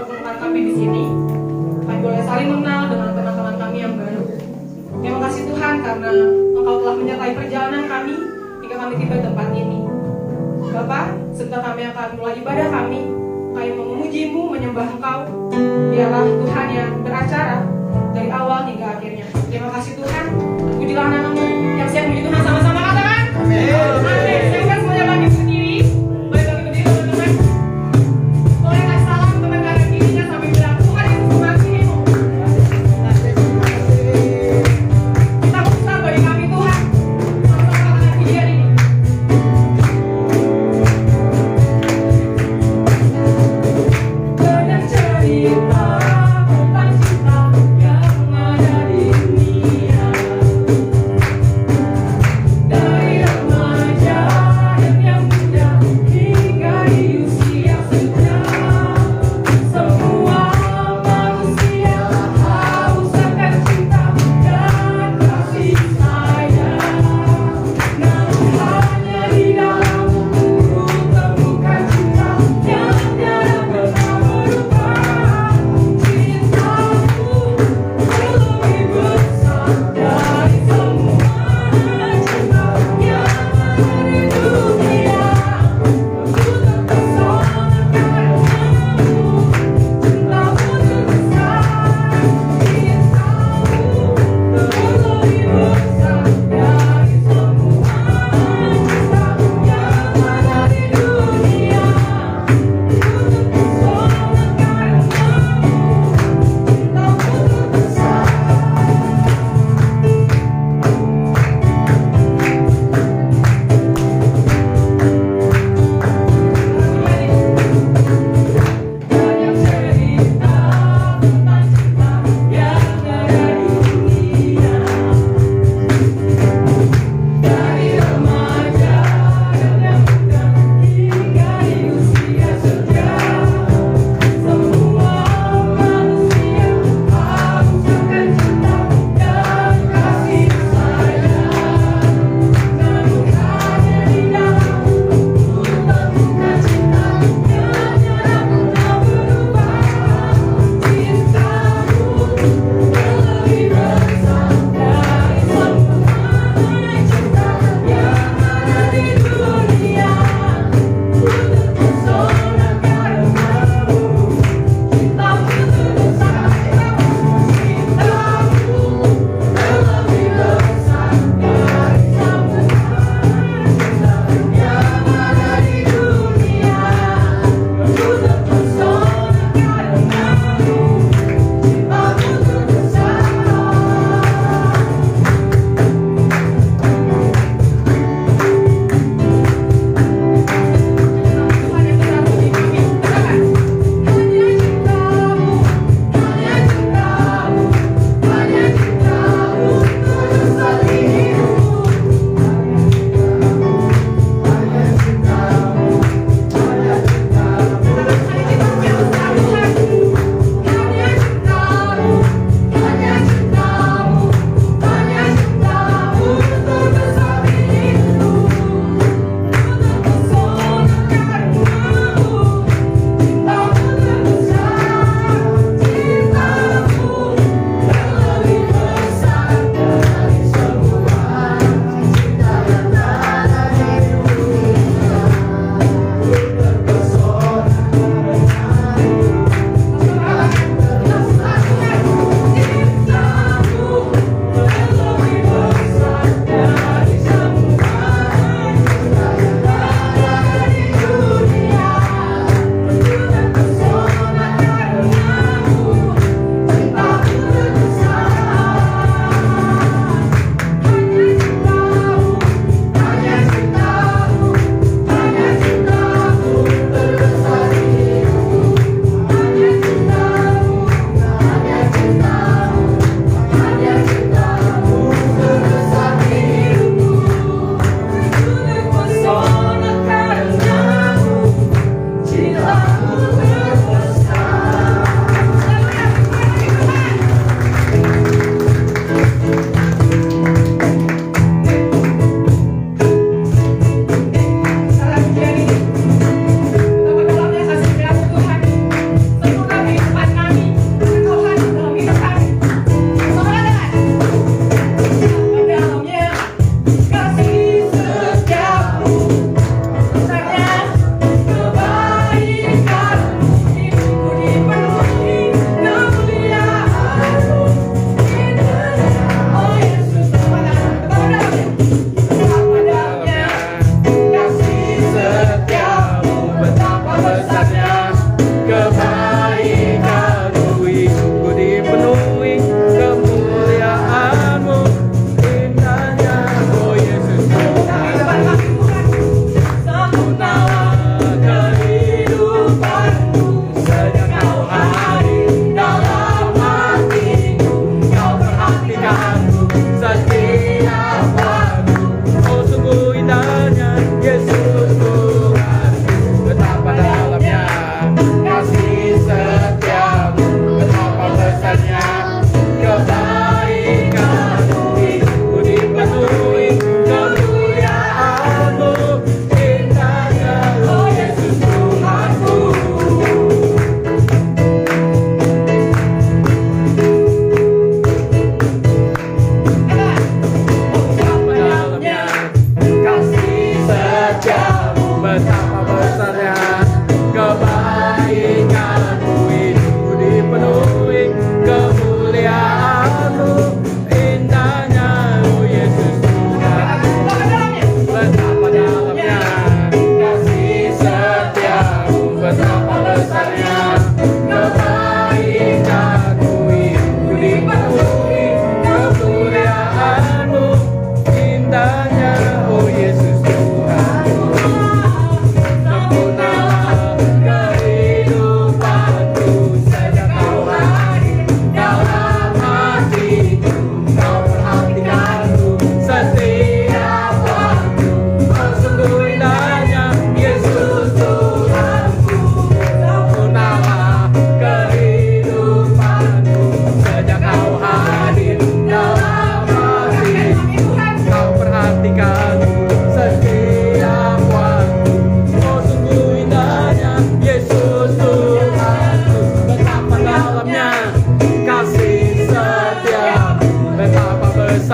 mempertemukan kami di sini. Kami boleh saling mengenal dengan teman-teman kami yang baru. Terima kasih Tuhan karena Engkau telah menyertai perjalanan kami hingga kami tiba di tempat ini. Bapak, sebentar kami akan mulai ibadah kami mau memuji-Mu, menyembah Engkau. Biarlah Tuhan yang beracara dari awal hingga akhirnya. Terima kasih Tuhan. Pujilah nama-Mu. Yang siap puji Tuhan sama-sama katakan. Amin. Amin. Silakan semuanya bangkit berdiri. Boleh bangkit berdiri teman-teman. Boleh kasih salam teman kanan kirinya sambil bilang Tuhan Yesus mengasihimu. Kita berusaha bagi kami Tuhan. Sama-sama katakan pujian ini. Banyak cerita tentang cinta yang ada di dunia.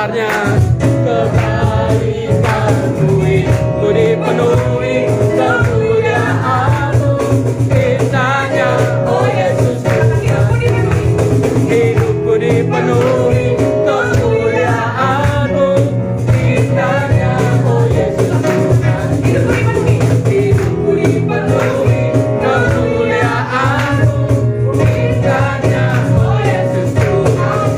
besarnya kebaikan-Mu, Ku dipenuhi kemuliaan-Mu, indahnya, oh Yesus Tuhan. Hidupku dipenuhi kemuliaan-Mu, indahnya, oh Yesus Tuhan. Hidupku dipenuhi kemuliaan-Mu, indahnya, oh Yesus Tuhan.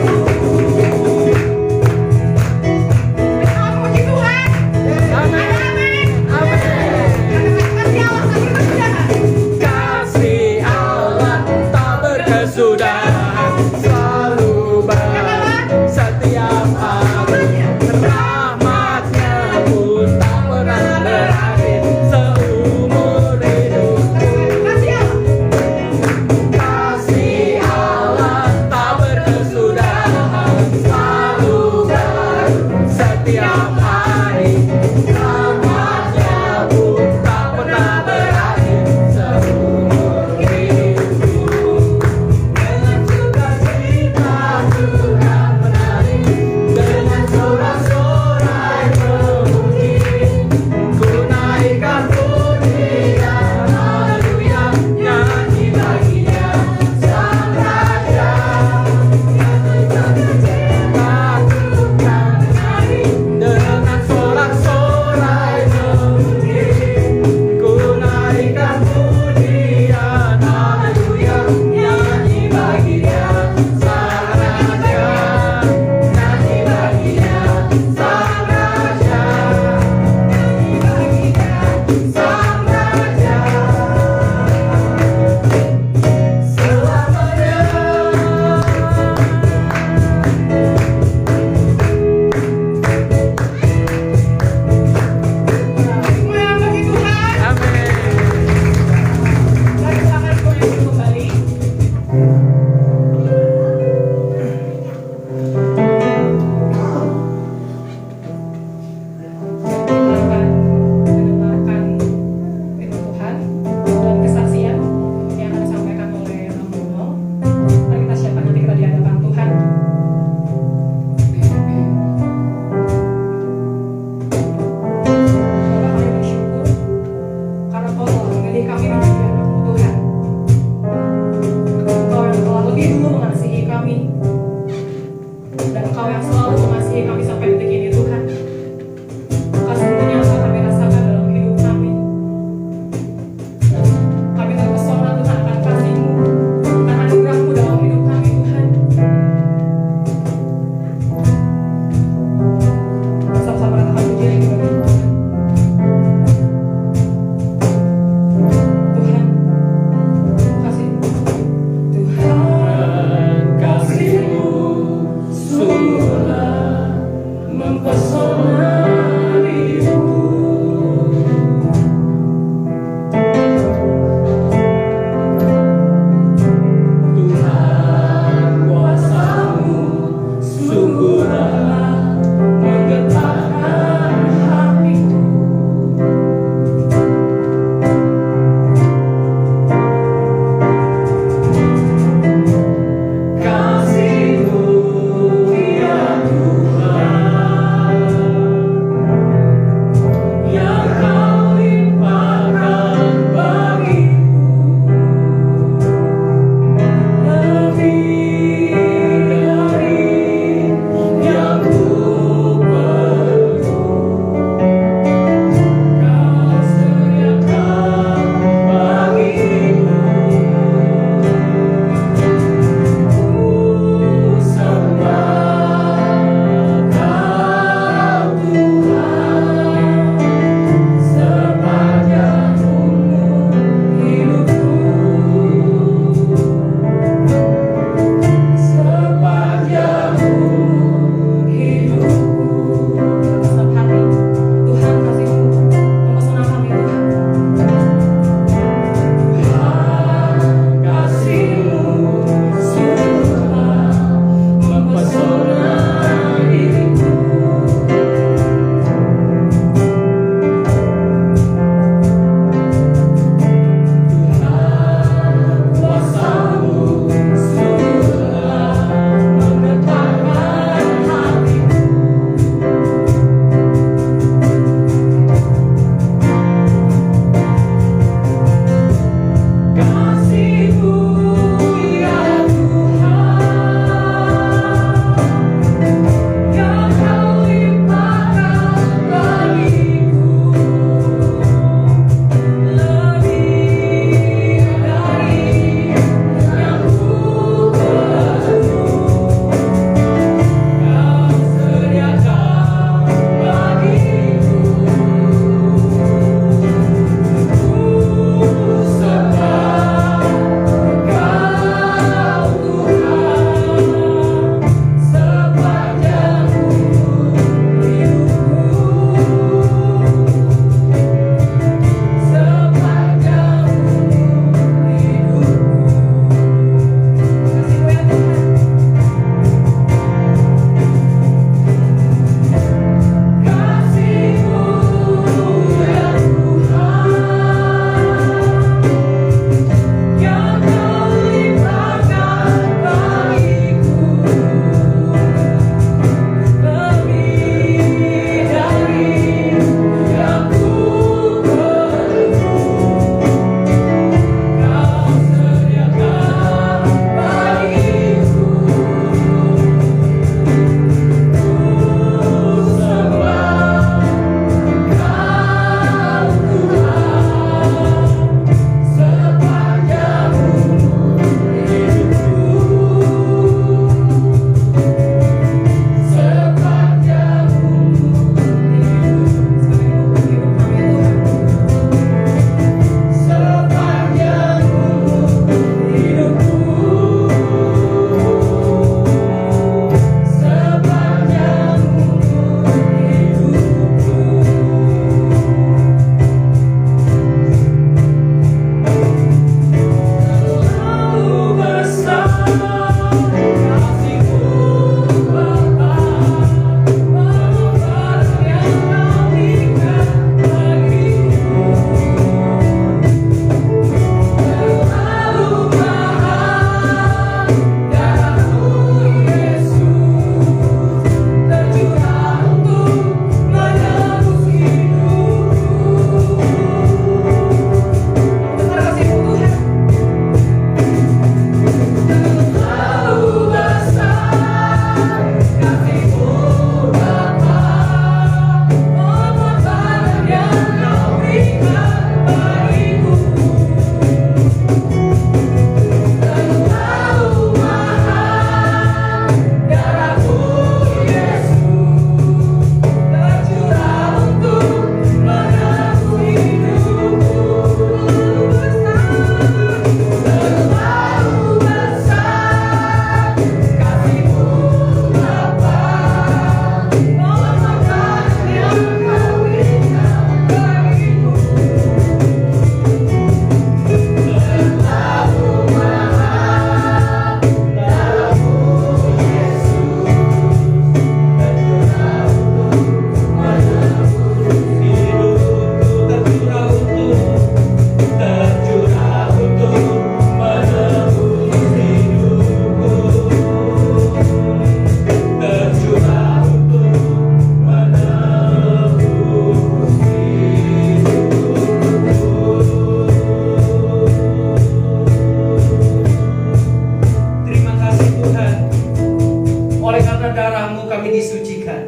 disucikan.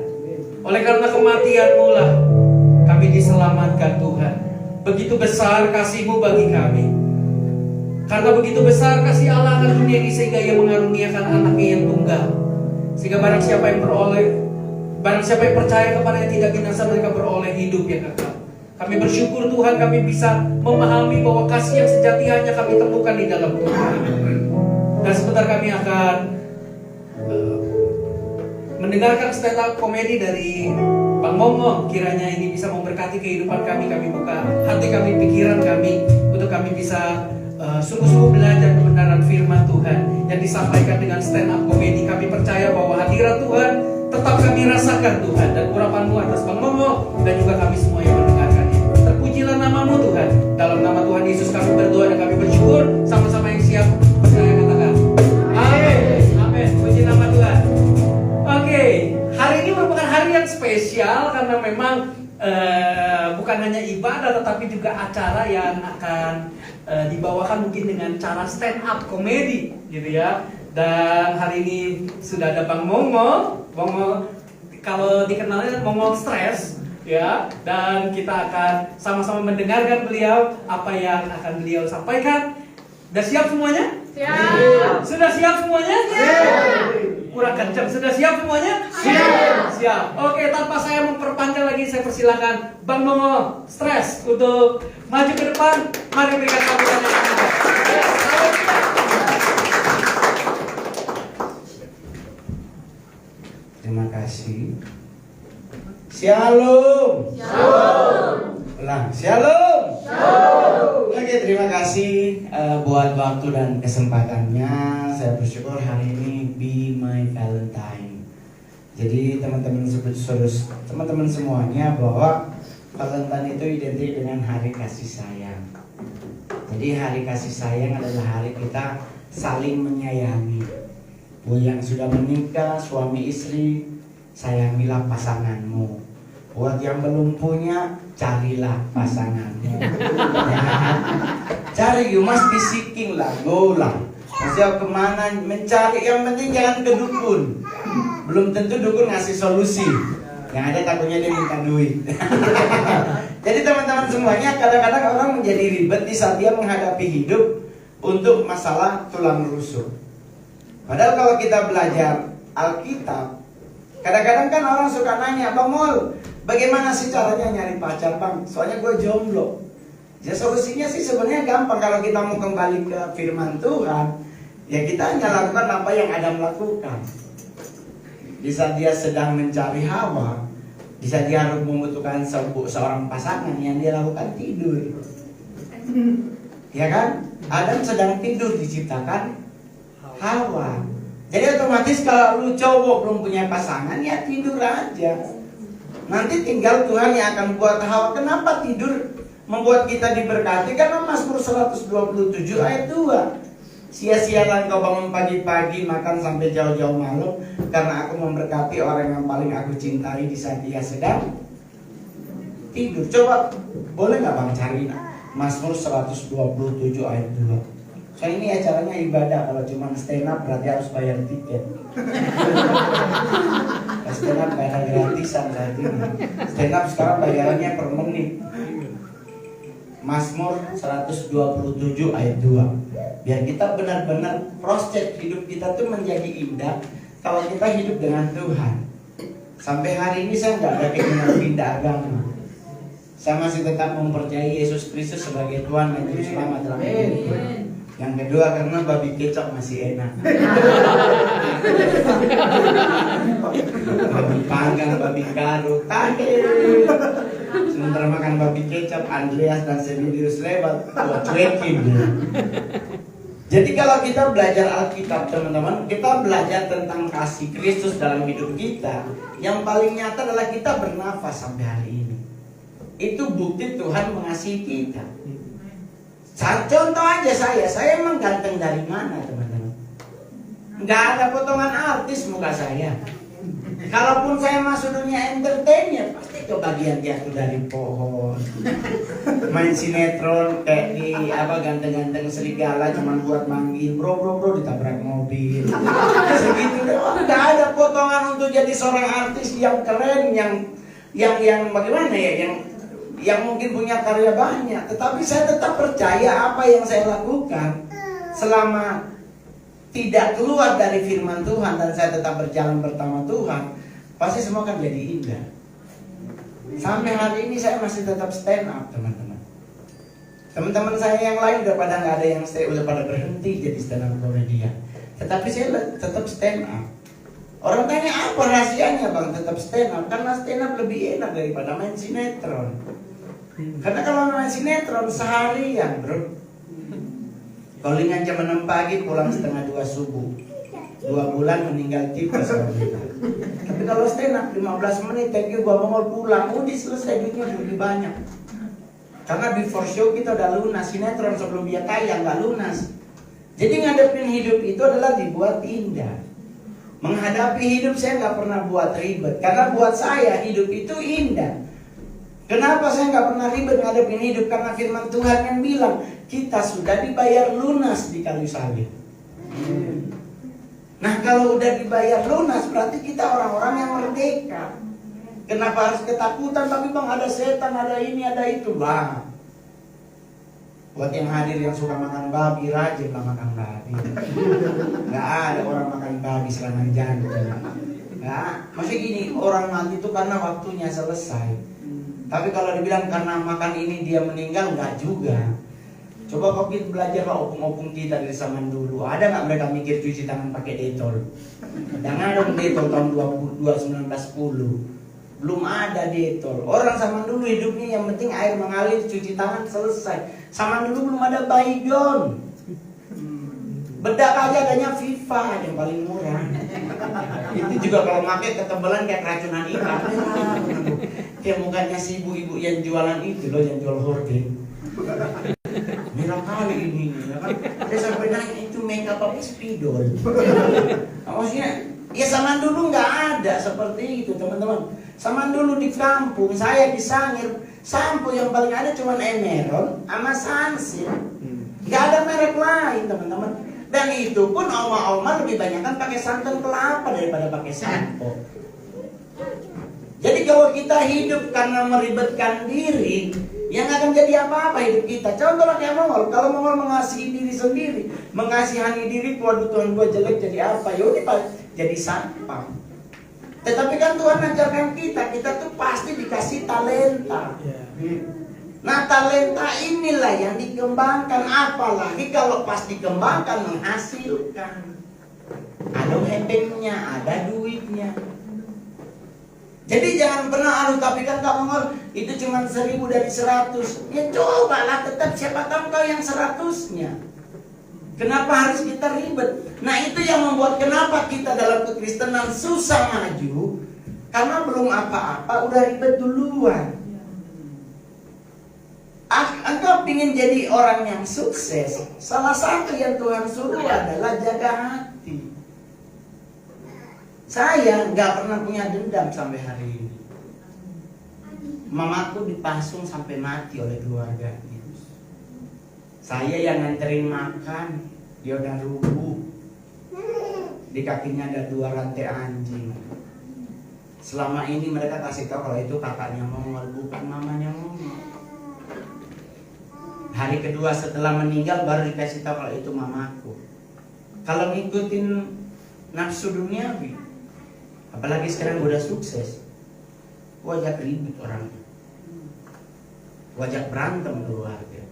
Oleh karena kematian-Mu lah kami diselamatkan Tuhan. Begitu besar kasih-Mu bagi kami. Karena begitu besar kasih Allah akan dunia ini sehingga Ia mengaruniakan anaknya yang tunggal. Sehingga barang siapa yang percaya kepada-Nya tidak binasa, mereka beroleh hidup yang kekal. Kami bersyukur Tuhan, kami bisa memahami bahwa kasih yang sejati hanya kami temukan di dalam Tuhan. Dan sebentar kami akan mendengarkan stand up komedi dari Bang Momo. Kiranya ini bisa memberkati kehidupan kami. Kami buka hati kami, pikiran kami, untuk kami bisa sungguh-sungguh belajar kebenaran firman Tuhan yang disampaikan dengan stand up komedi. Kami percaya bahwa hadirat Tuhan tetap kami rasakan Tuhan, dan urapan-Mu atas Bang Momo dan juga kami semua yang mendengarkannya. Terpujilah nama-Mu Tuhan. Dalam nama Tuhan Yesus kami berdoa dan kami bersyukur. Sama-sama yang siap percaya katakan amin. Amin. Puji nama Tuhan. Oke, hari ini merupakan hari yang spesial karena memang bukan hanya ibadah tetapi juga acara yang akan dibawakan mungkin dengan cara stand up komedi gitu ya. Dan hari ini sudah ada Bang Momo. Kalau dikenalnya Momo Stress ya, dan kita akan sama-sama mendengarkan beliau apa yang akan beliau sampaikan. Sudah siap semuanya? Siap. Sudah siap semuanya? Siap. Kurang kencang. Sudah siap semuanya? Siap. Siap. Oke, tanpa saya memperpanjang lagi, saya persilakan Bang Momo Stress untuk maju ke depan. Mari berikan sambutan yang meriah. Terima kasih. Shalom. Shalom. Ulang. Shalom. Shalom. Oke, terima kasih buat waktu dan kesempatannya. Saya bersyukur hari ini be my Valentine. Jadi teman-teman semuanya bahwa Valentine itu identik dengan hari kasih sayang. Jadi hari kasih sayang adalah hari kita saling menyayangi. Buat yang sudah menikah, suami istri, sayangilah pasanganmu. Buat yang belum punya, carilah pasanganmu. Ya. Cari, you must be seeking lah, go lah. Masih kemana mencari, yang penting jangan ke dukun. Belum tentu dukun ngasih solusi. Yang ada takutnya dia minta duit. Jadi teman-teman semuanya, kadang-kadang orang menjadi ribet di saat dia menghadapi hidup untuk masalah tulang rusuk. Padahal kalau kita belajar Alkitab, kadang-kadang kan orang suka nanya, Bang Mol, bagaimana sih caranya nyari pacar Bang? Soalnya gue jomblo. Ya solusinya sih sebenarnya gampang. Kalau kita mau kembali ke firman Tuhan, ya kita hanya lakukan apa yang Adam lakukan. Di saat dia sedang mencari Hawa, di saat dia harus membutuhkan seorang pasangan, yang dia lakukan tidur. Ya kan? Adam sedang tidur diciptakan Hawa. Jadi otomatis kalau lu cowok belum punya pasangan, ya tidur aja. Nanti tinggal Tuhan yang akan buat Hawa. Kenapa tidur membuat kita diberkati? Karena Mazmur 127 ayat 2. Sia-sialah engkau bangun pagi-pagi, makan sampai jauh-jauh malam, karena aku memberkati orang yang paling aku cintai di saat dia sedang tidur. Coba, boleh nggak Bang cari Mazmur 127 ayat 2? Soalnya ini acaranya ibadah. Kalau cuma stand up berarti harus bayar tiket. Stand up gak ada gratisan saat ini. Stand up sekarang bayarannya per menit. Mazmur 127 ayat 2. Biar kita benar-benar proses hidup kita tuh menjadi indah kalau kita hidup dengan Tuhan. Sampai hari ini saya nggak ada keinginan pindah agama. Saya masih tetap mempercayai Yesus Kristus sebagai Tuhan dan Juru Selamat dalam hidup. Yang kedua karena babi kecap masih enak. Babi panggang, babi karut, sementara makan babi kecap, Andreas dan Semilius lewat, cuekin. Jadi kalau kita belajar Alkitab teman-teman, kita belajar tentang kasih Kristus dalam hidup kita. Yang paling nyata adalah kita bernafas sampai hari ini. Itu bukti Tuhan mengasihi kita. Contoh aja saya emang ganteng dari mana teman-teman? Nggak ada potongan artis muka saya. Kalaupun saya masuk dunia entertain ya pasti kebagian jatuh dari pohon. Main sinetron kayak di ganteng-ganteng serigala cuman buat manggil bro ditabrak mobil. Segitu doang. Nggak ada potongan untuk jadi seorang artis yang keren, yang bagaimana ya, yang mungkin punya karya banyak, tetapi saya tetap percaya apa yang saya lakukan selama tidak keluar dari firman Tuhan dan saya tetap berjalan bersama Tuhan, pasti semua akan jadi indah. Sampai hari ini saya masih tetap stand up, teman-teman. Teman-teman saya yang lain udah pada nggak ada yang udah pada berhenti jadi stand up komedian. Tetapi saya tetap stand up. Orang tanya apa rahasianya bang tetap stand up? Karena stand up lebih enak daripada main sinetron. Karena kalau main sinetron seharian bro. Callingan jam 6 pagi pulang setengah 2 subuh. 2 bulan meninggal tipes. Tapi kalau stand up 15 menit thank you gua mau pulang, udah selesai, duitnya lebih banyak. Karena before show kita udah lunas, sinetron sebelum dia tayang nggak lunas. Jadi ngadepin hidup itu adalah dibuat indah. Menghadapi hidup saya nggak pernah buat ribet, karena buat saya hidup itu indah. Kenapa saya nggak pernah ribet ngadepin hidup? Karena firman Tuhan yang bilang kita sudah dibayar lunas di kayu salib. Nah kalau udah dibayar lunas berarti kita orang-orang yang merdeka. Kenapa harus ketakutan? Tapi bang ada setan, ada ini, ada itu bang. Buat yang hadir yang suka makan babi, rajinlah makan babi. Gak ada orang makan babi selama jantung. Gak, maksudnya gini, orang mati itu karena waktunya selesai. Tapi kalau dibilang karena makan ini dia meninggal, nggak juga. Coba kau belajar pak opung-opung kita dari zaman dulu. Ada nggak mereka mikir cuci tangan pakai detol? Jangan ada detol tahun 1910. Belum ada detol. Orang zaman dulu hidupnya yang penting air mengalir, cuci tangan, selesai. Zaman dulu belum ada Baygon. Bedak aja adanya Viva yang paling murah. Itu juga kalau pakai ketebalan kayak keracunan ikan. Kayak mukanya si ibu-ibu yang jualan itu loh, yang jual hording. Merah kali ini, ya kan? Dia sampai nanya itu makeup apa spidol. Maksudnya, ya zaman dulu nggak ada seperti itu teman-teman. Zaman dulu di kampung, saya di Sangir, sampo yang paling ada cuma Emeron sama Sansil. Nggak ada merek lain teman-teman. Dan itu pun oma-oma lebih banyak kan pakai santan kelapa daripada pakai sampo. Jadi kalau kita hidup karena meribetkan diri, yang akan jadi apa-apa hidup kita. Contohnya kayak Mongol. Kalau Mongol mengasihi diri sendiri, mengasihani diri, waduh Tuhan gue jelek jadi apa? Yaudah jadi sampah. Tetapi kan Tuhan ajarkan kita tuh pasti dikasih talenta. Nah talenta inilah yang dikembangkan, apalagi kalau pas dikembangkan menghasilkan. Ada hepengnya, ada duitnya. Jadi jangan pernah tapi kan kamu ngomong itu cuma 1000 dari 100. Ya cobalah tetap siapa tahu kau yang 100-nya. Kenapa harus kita ribet? Nah itu yang membuat kenapa kita dalam kekristenan susah maju. Karena belum apa-apa udah ribet duluan. Engkau ingin jadi orang yang sukses. Salah satu yang Tuhan suruh adalah jaga hati. Saya nggak pernah punya dendam sampai hari ini. Mamaku dipasung sampai mati oleh keluarganya. Saya yang nganterin makan, dia udah rubuh. Di kakinya ada 2 rantai anjing. Selama ini mereka kasih tahu kalau itu kakaknya Mongol, bukan mamanya Mongol. Hari kedua setelah meninggal baru dikasih tahu kalau itu mamaku. Kalau ngikutin nafsu duniawi, apalagi sekarang gue udah sukses, gue ajak ribut orangnya, gue ajak berantem keluarga.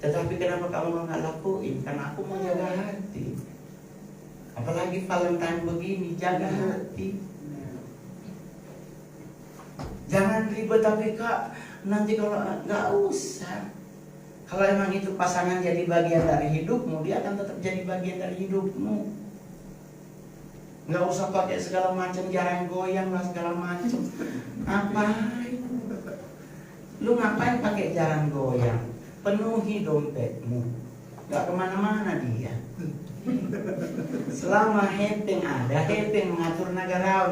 Tetapi kenapa kamu nggak lakuin? Karena aku mau jaga hati. Apalagi Valentine begini, jaga hati. Jangan ribet tapi kak, nanti kalau nggak usah. Kalau emang itu pasangan jadi bagian dari hidupmu, dia akan tetap jadi bagian dari hidupmu. Nggak usah pakai segala macam jarang goyang lah segala macam. Ngapain? Lu ngapain pakai jarang goyang? Penuhi dompetmu. Nggak kemana-mana dia. Selama hepeng ada, hepeng mengatur negara.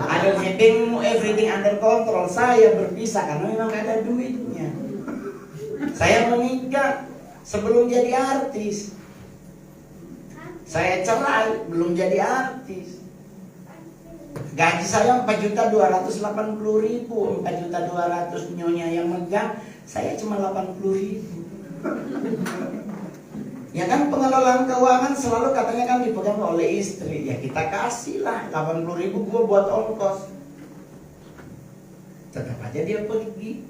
Ada hepengmu, everything under control. Saya berpisah karena memang gak ada duitnya. Saya menikah sebelum jadi artis. Saya cerai, belum jadi artis. Gaji saya 4.280.000, 4.200.000 nyonya yang megang, saya cuma 80.000. Ya kan pengelolaan keuangan selalu katanya kan dipegang oleh istri. Ya kita kasih lah 80.000 gua buat ongkos. Tetap aja dia pergi.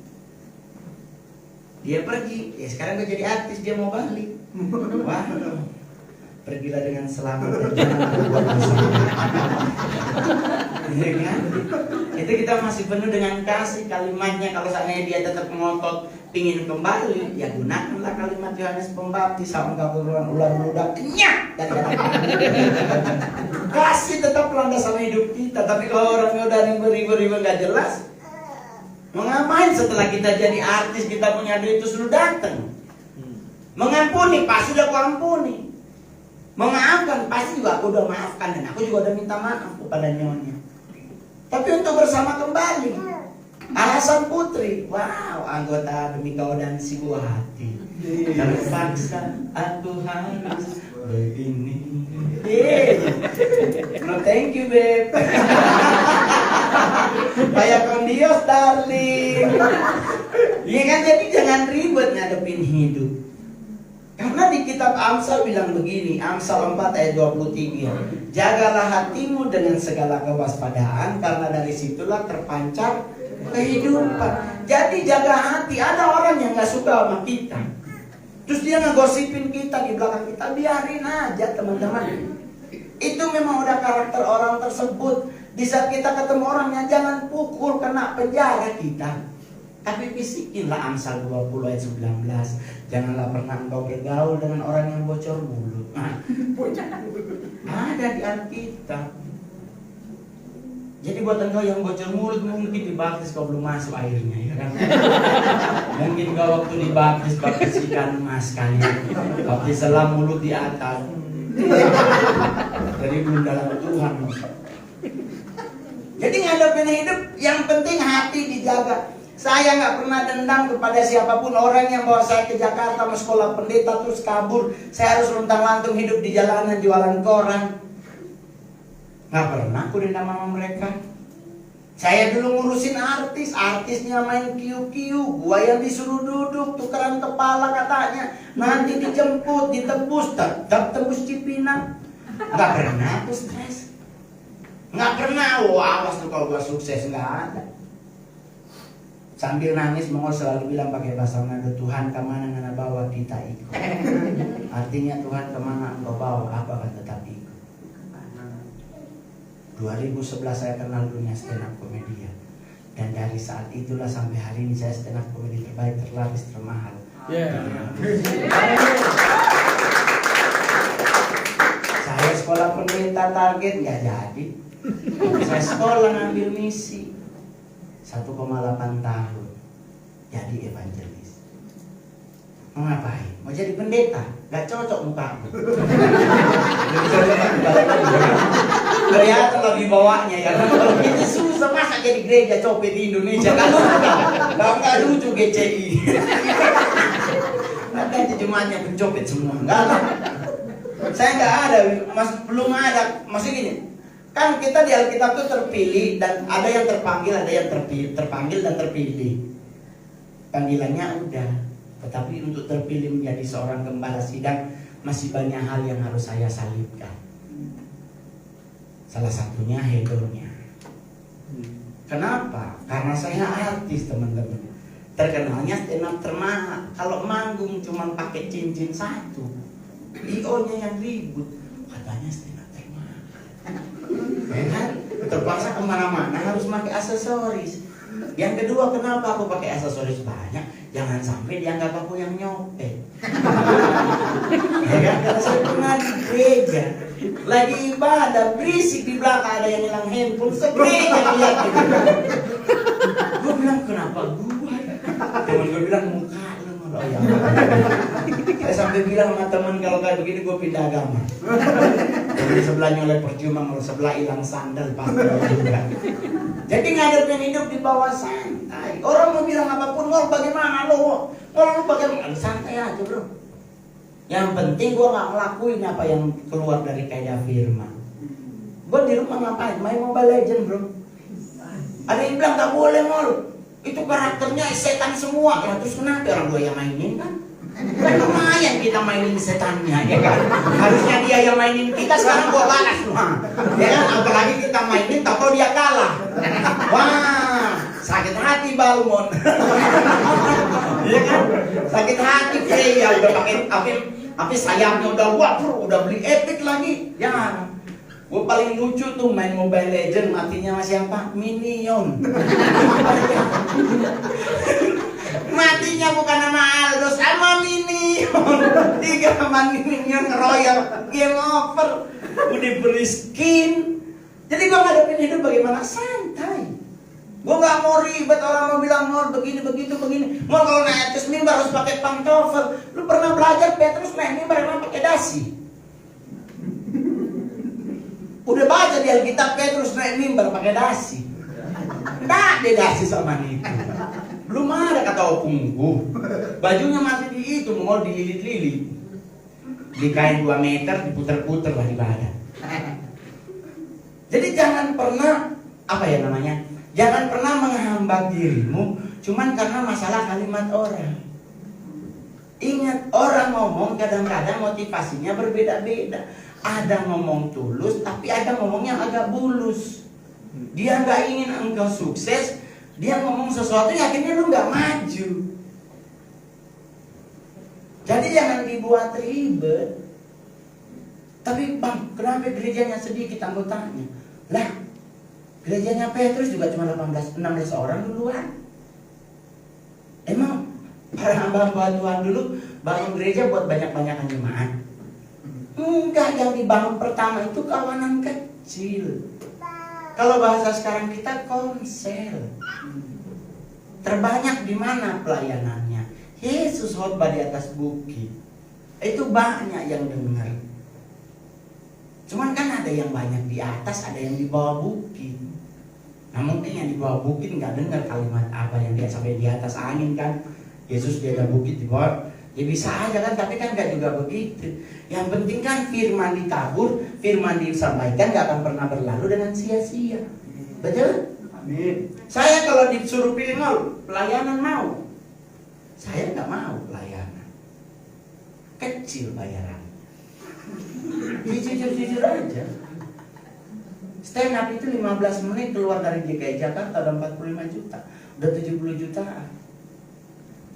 Dia pergi, ya sekarang gue jadi artis, dia mau balik. Wah, pergilah dengan selamat dan jangan berbuat dosa. Iya kan? Itu kita masih penuh dengan kasih kalimatnya. Kalau seandainya dia tetap ngotot pingin kembali, ya gunakanlah kalimat Yohanes Pembaptis sama keberuan ular meludak kenyang dan kasih tetap landasan hidup kita. Tapi kalau orangnya udah ribu-ribu nggak jelas, mau ngapain setelah kita jadi artis, kita punya duit terus lu datang? Mengampuni, pasti udah aku ampuni. Memaafkan, pasti juga aku udah maafkan. Dan aku juga udah minta maaf kepada nyonya. Tapi untuk bersama kembali, alasan Putri, wow, anggota demi kau dan si buah hati. Terpaksa aku harus begini. No thank you, babe. Kayak kondios, darling. Iya kan, jadi jangan ribet ngadepin hidup. Karena di kitab Amsal bilang begini, Amsal 4 ayat 23, jagalah hatimu dengan segala kewaspadaan, karena dari situlah terpancar kehidupan. Jadi jaga hati. Ada orang yang gak suka sama kita, terus dia ngegosipin kita di belakang kita, biarin aja teman-teman. Itu memang udah karakter orang tersebut. Di saat kita ketemu orangnya, jangan pukul, kena penjara kita. Tapi bisikinlah Amsal 20 ayat 19. Janganlah pernah engkau bergaul dengan orang yang bocor mulut. Ada di Alkitab. Jadi buat engkau yang bocor mulut, mungkin dibaptis kau belum masuk airnya, ya kan? Mungkin kau waktu dibaptis ikan mas kalian, tapi selam mulut di atas. Jadi belum dalam Tuhan. Jadi ngadepin hidup, yang penting hati dijaga. Saya nggak pernah dendam kepada siapapun. Orang yang bawa saya ke Jakarta mau sekolah pendeta terus kabur, saya harus luntang-lantung hidup di jalanan jualan koran. Nggak pernah aku dendam sama mereka. Saya dulu ngurusin artis, artisnya main kiu-kiu, gua yang disuruh duduk tukeran kepala katanya, nanti dijemput, ditebus, tetap tebus Cipinang. Nggak pernah aku stres. Nggak pernah, awas tuh kalau gua sukses, nggak ada. Sambil nangis Mongol selalu bilang pakai bahasa Manado, Tuhan kemana ngana bawa kita ikut. Artinya Tuhan kemana engkau bawa, aku akan tetap ikut. 2011 saya kenal dunia stand up komedian. Dan dari saat itulah sampai hari ini saya stand up komedi terbaik, terlaris, termahal. Saya sekolah pendeta target nggak jadi. Saya sekolah ngambil misi 1,8 tahun jadi evangelis. Mau ngapain? Mau jadi pendeta? Gak cocok mukaku. Kelihatan lagi bawanya ya. Kalau kita susah masa jadi gereja copet di Indonesia kan? Gak lucu GCI. Nanti jemaatnya pencopet semua. Enggak. Saya nggak ada, belum ada. Maksudnya gini. Kan kita di Alkitab itu terpilih dan ada yang terpanggil, ada yang terpanggil dan terpilih. Panggilannya udah, tetapi untuk terpilih menjadi seorang gembala sidang masih banyak hal yang harus saya salibkan. Salah satunya hedonnya. Kenapa? Karena saya artis teman-teman. Terkenalnya stand up termahal. Kalau manggung cuma pakai cincin satu, IO-nya yang ribut. Katanya stand up termahal. Ya kan? Terpaksa kemana-mana harus pakai aksesoris. Yang kedua, kenapa aku pakai aksesoris banyak? Jangan sampai dianggap aku yang nyopet. Ya kan? Karena saya pernah di gereja lagi ibadah, berisik di belakang ada yang hilang handphone, segereja lihat gitu. Gue bilang, kenapa gue? Temen gue bilang, muka lu malah ya. Saya sampai bilang sama temen, kalau kayak begini gue pindah agama. Jadi sebelahnya oleh percuma, kalau sebelah hilang sandal pasti juga. Jadi ngadepin hidup di bawah santai. Orang mau bilang apapun, ngol bagaimana lo? Ngol lu bagaimana? Santai aja bro. Yang penting gue nggak ngelakuin apa yang keluar dari kaidah firman. Gue di rumah ngapain? Main Mobile Legend bro. Ada yang bilang gak boleh Mol, itu karakternya setan semua. Ya terus kenapa orang gue yang mainin kan? Kan lumayan kita mainin setannya ya kan. Harusnya dia yang mainin kita, sekarang gue balas loh. Ya kan, apalagi kita mainin tau dia kalah. Wah, sakit hati Balmon. Iya kan? Sakit hati Freya udah pakai apa sayapnya udah udah beli epic lagi. Ya. Gue paling lucu tuh main Mobile Legend, matinya masih apa? Minion. Matinya bukan nama Aldo, sama Minion. 3 sama Minion ngeroyal, game over. Udah beri skin. Jadi gue ngadepin hidup bagaimana? Santai. Gue gak mau ribet, orang mau bilang mau begini begitu begini. Mau kalau naik atas mimbar harus pakai pantofel. Lu pernah belajar Petrus naik mimbar emang pakai dasi? Udah baca di Alkitab Petrus naik mimbar pakai dasi. Nggak ada dasi sama itu. Belum ada kata opungku. Bajunya masih di itu, mau dililit-lilit. Di kain 2 meter diputer-puter lah di badan. Jadi jangan pernah jangan pernah menghambat dirimu cuman karena masalah kalimat orang. Ingat, orang ngomong kadang-kadang motivasinya berbeda-beda. Ada ngomong tulus, tapi ada ngomong yang agak bulus. Dia nggak ingin engkau sukses, dia ngomong sesuatu yang akhirnya lu nggak maju. Jadi jangan dibuat ribet. Tapi bang, kenapa gerejanya sedikit anggotanya? Lah, gerejanya Petrus juga cuma 16 orang duluan. Emang para hamba-hamba Tuhan dulu bangun gereja buat banyak-banyakan jemaat? Enggak, yang dibangun pertama itu kawanan kecil. Kalau bahasa sekarang kita konsel. Terbanyak di mana pelayanannya? Yesus khotbah di atas bukit. Itu banyak yang dengar. Cuman kan ada yang banyak di atas, ada yang di bawah bukit. Nah mungkin yang di bawah bukit nggak dengar kalimat apa yang dia sampai di atas angin kan. Yesus di atas bukit di bawah. Ya bisa aja kan, tapi kan nggak juga begitu. Yang penting kan firman ditabur, firman disampaikan nggak akan pernah berlalu dengan sia-sia. Betul? Amin. Saya kalau disuruh pilih pelayanan mau. Saya nggak mau pelayanan. Kecil bayaran. Jujur aja. Stand up itu 15 menit keluar dari DKI Jakarta udah 45 juta, udah 70 jutaan.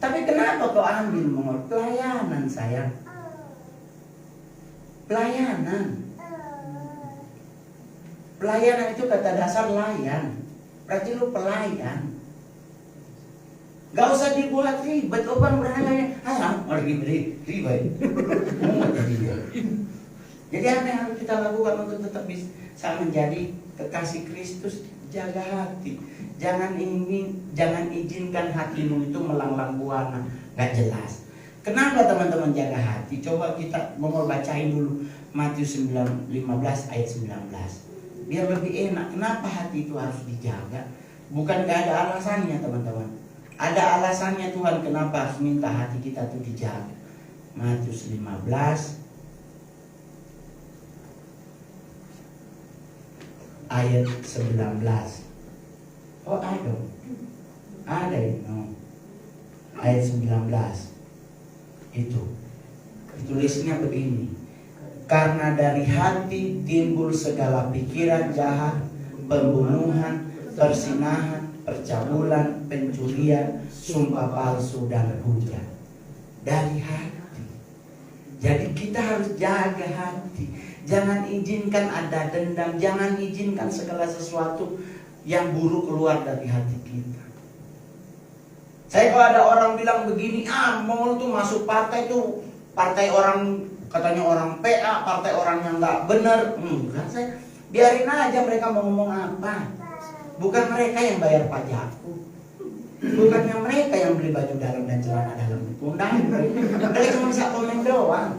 Tapi kenapa kau ambil Mongol? Pelayanan sayang. Pelayanan. Pelayanan itu kata dasar layan. Berarti lu pelayan. Gak usah dibuat ribet. Orang berani ribet. Jadi apa yang harus kita lakukan untuk tetap bisa menjadi kekasih Kristus? Jaga hati. Jangan izinkan hatimu itu melanglang buana, nggak jelas. Kenapa teman-teman jaga hati? Coba kita mau bacain dulu Matius 15 ayat 19. Biar lebih enak. Kenapa hati itu harus dijaga? Bukan gak ada alasannya teman-teman. Ada alasannya Tuhan kenapa harus minta hati kita itu dijaga. Matius 15 ayat 19. Oh ada itu. Ayat 19 itu tulisnya begini. Karena dari hati timbul segala pikiran jahat, pembunuhan, persinahan, percabulan, pencurian, sumpah palsu dan hujat. Dari hati. Jadi kita harus jaga hati. Jangan izinkan ada dendam, jangan izinkan segala sesuatu yang buruk keluar dari hati kita. Saya kalau ada orang bilang begini, mau tuh masuk partai tuh, partai orang katanya orang PA, partai orang yang nggak benar. Enggak, saya biarin aja mereka mau ngomong apa. Bukan mereka yang bayar pajakku, bukannya mereka yang beli baju dalam dan celana dalam. Undang, mereka cuma bisa komen doang.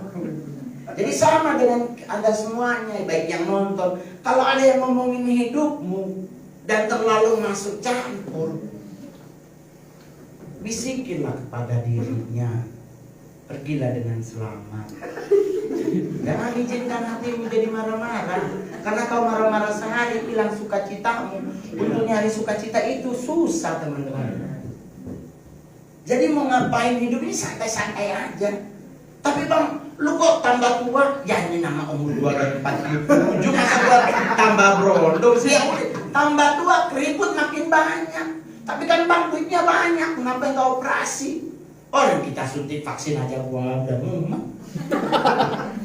Jadi sama dengan Anda semuanya, baik yang nonton. Kalau ada yang ngomongin hidupmu dan terlalu masuk campur, bisikinlah kepada dirinya, pergilah dengan selamat. Jangan izinkan hatimu jadi marah-marah. Karena kau marah-marah sehari, hilang sukacitamu. Untuk nyari sukacita itu susah, teman-teman. Jadi mau ngapain hidup ini santai-santai aja. Tapi bang, lu kok tambah tua? Ya ini nama umur 247. Masa gua tambah berondong sih? Ya udah, tambah tua keriput makin banyak. Tapi kan bang duitnya banyak, kenapa nggak operasi? Orang kita suntik vaksin aja gua udah mumet.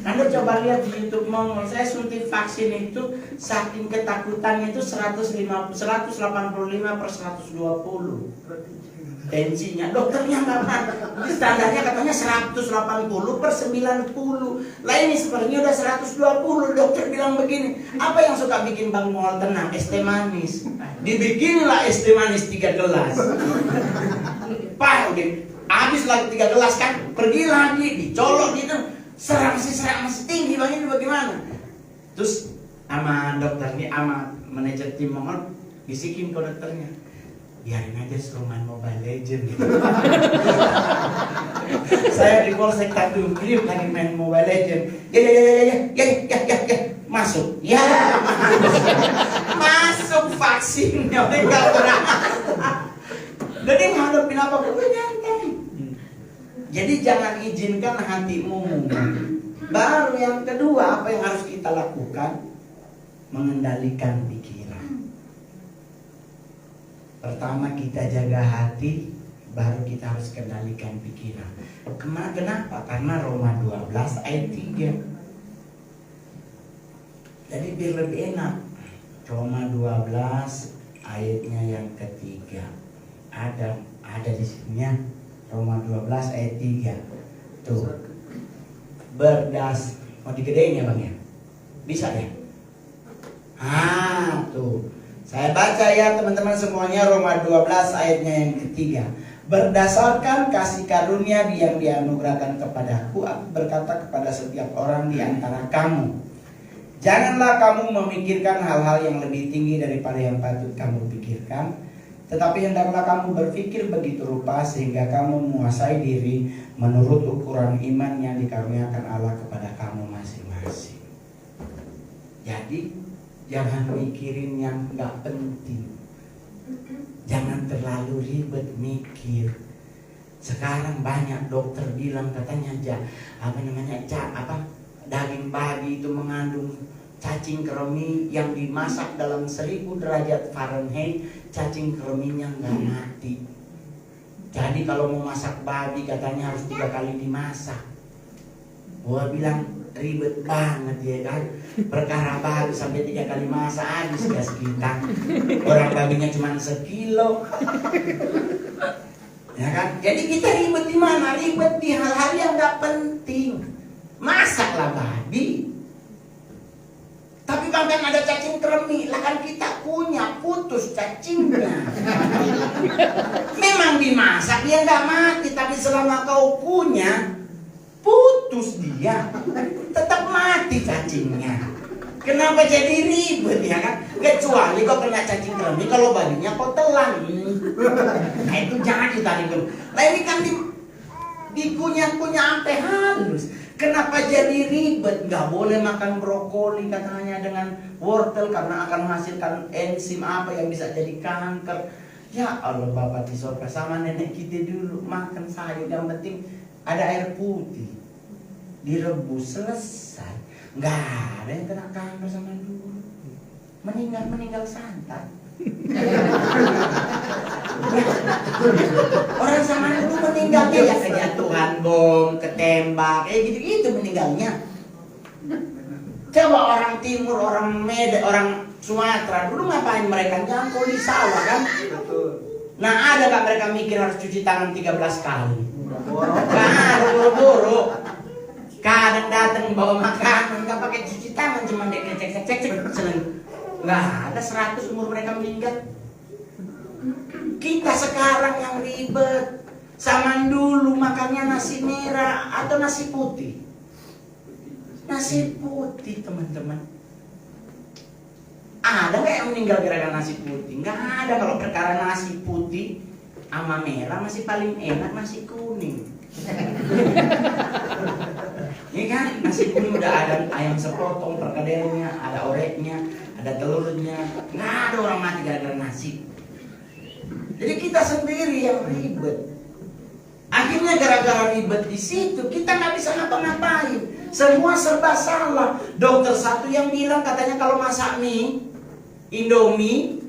Anda coba lihat di YouTube Mongol, saya suntik vaksin itu saking ketakutannya itu 185/120 tensinya. Dokternya nggak apa, standarnya katanya 180/90. Lah ini sepertinya udah 120. Dokter bilang begini, apa yang suka bikin Bang Mongol tenang? Es teh manis. Dibikinlah es teh manis 3 gelas. Pak, udah habis lagi 3 gelas kan, pergi lagi, dicolok gitu. Seram masih tinggi bang, ini bagaimana? Terus sama dokternya, sama manajer tim Mongol bisikin ke dokternya, biarin aja suruh main Mobile Legend gitu. Saya di polsek Tanjung Priok lagi main Mobile Legend. Ya, masuk. Ya, masuk vaksinnya, enggak pernah. Jadi menghadapin apa pun nyantai. Jadi jangan izinkan hatimu. Baru yang kedua, apa yang harus kita lakukan? Mengendalikan pikiran. Pertama kita jaga hati, baru kita harus kendalikan pikiran. Kenapa? Karena Roma 12 ayat 3. Jadi biar lebih enak. Roma 12 ayatnya yang ketiga. Ada di sini. Roma 12 ayat 3. Tuh. Mau digedein ya bang ya? Bisa ya? Tuh. Saya baca ya teman-teman semuanya, Roma 12 ayatnya yang ketiga. Berdasarkan kasih karunia yang dianugerahkan kepadaku, aku berkata kepada setiap orang di antara kamu, janganlah kamu memikirkan hal-hal yang lebih tinggi daripada yang patut kamu pikirkan, tetapi hendaklah kamu berpikir begitu rupa sehingga kamu menguasai diri menurut ukuran iman yang dikaruniakan Allah kepada kamu masing-masing. Jadi jangan mikirin yang nggak penting. Jangan terlalu ribet mikir. Sekarang banyak dokter bilang katanya daging babi itu mengandung cacing kremi yang dimasak dalam 1000 derajat Fahrenheit, cacing kreminya nggak mati. Jadi kalau mau masak babi katanya harus 3 kali dimasak. Gua bilang ribet banget ya kan, perkara babi sampai 3 kali masak habis gas kita. Orang babinya cuma 1 kilo. Ya kan? Jadi kita ribet di mana? Ribet di hal-hal yang nggak penting. Masaklah babi. Tapi bahkan ada cacing kremi, lah kan kita punya, putus cacingnya. Memang dimasak dia nggak mati, tapi selama kau punya, putus dia, tetap mati cacingnya. Kenapa jadi ribet ya kan? Kecuali kau kena cacing kremi, kalau babinya kau telan. Nah itu jangan ditarik dulu. Nah ini kan dikunyah-kunyah sampai halus. Kenapa jadi ribet? Nggak boleh makan brokoli katanya dengan wortel karena akan menghasilkan enzim apa yang bisa jadi kanker. Ya Allah, Bapak di surga sama nenek kita dulu makan sayur yang penting ada air putih, direbus selesai. Nggak ada yang kena kanker sama dulu. Meninggal santai. Orang sama itu meninggalnya ya kejatuhan bom, ketembak, gitu-gitu meninggalnya. Coba orang timur, orang Medan, orang Sumatera dulu ngapain mereka nyangkul di sawah kan? Nah ada gak mereka mikir harus cuci tangan 13 kali? Gak buru-buru. Kadang datang bawa makanan gak pakai cuci tangan, cuma cek seneng. Nggak ada 100 umur mereka meninggal. Kita sekarang yang ribet. Zaman dulu makannya nasi merah atau nasi putih. Nasi putih teman-teman. Ada nggak yang meninggal gara-gara nasi putih? Nggak ada. Kalau perkara nasi putih sama merah masih paling enak nasi kuning. Ini kan nasi kuning udah ada ayam sepotong, perkedelnya, ada oreknya, ada telurnya. Nggak ada orang mati gara-gara nasi. Jadi kita sendiri yang ribet. Akhirnya gara-gara ribet di situ kita nggak bisa ngapa-ngapain. Semua serba salah. Dokter satu yang bilang katanya kalau masak mie, Indomie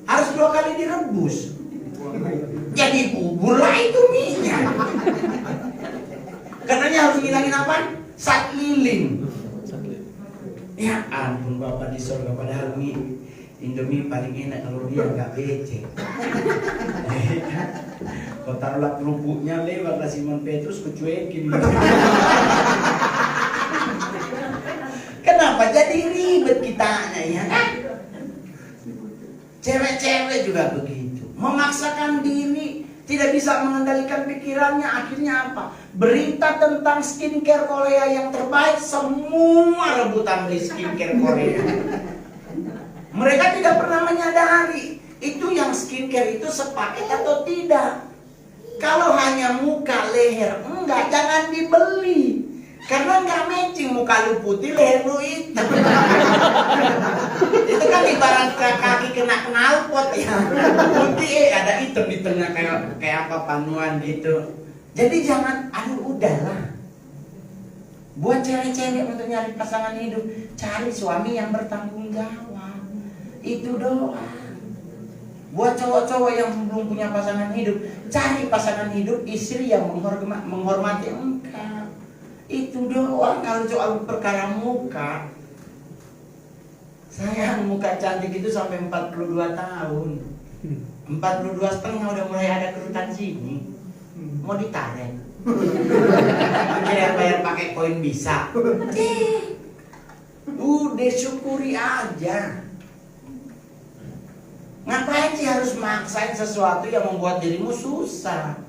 harus 2 kali direbus. Jadi bubur lah itu mie-nya. Katanya harus ngilangin apa? Zat lilin. Ya ampun Bapak di surga, padahal mie Indomie paling enak kalau dia nggak becek. Kau taruhlah kerupuknya lewat lah Simon Petrus kucuekin. Kenapa jadi ribet kitanya ya kan? Cewek-cewek juga begitu, memaksakan diri, tidak bisa mengendalikan pikirannya. Akhirnya apa? Berita tentang skincare Korea yang terbaik, semua rebutan beli skincare Korea. Mereka tidak pernah menyadari itu yang skincare itu sepaket atau tidak. Kalau hanya muka, leher, enggak, jangan dibeli. Karena enggak matching, muka lu putih, leher lu hitam. Itu kan ibarat kaki kena knalpot ya. Putih ada hitam di tengah kayak apa panuan gitu. Jadi jangan, aduh udahlah. Buat cewek-cewek untuk nyari pasangan hidup, cari suami yang bertanggung jawab. Itu doang. Buat cowok-cowok yang belum punya pasangan hidup, cari pasangan hidup istri yang menghormati engkau. Itu doang. Kalau soal perkara muka, saya muka cantik itu sampai 42 tahun. 42,5 udah mulai ada kerutan sini. Mau ditarik. Bayar pakai koin bisa. Udah syukuri aja. Ngapain sih harus maksain sesuatu yang membuat dirimu susah?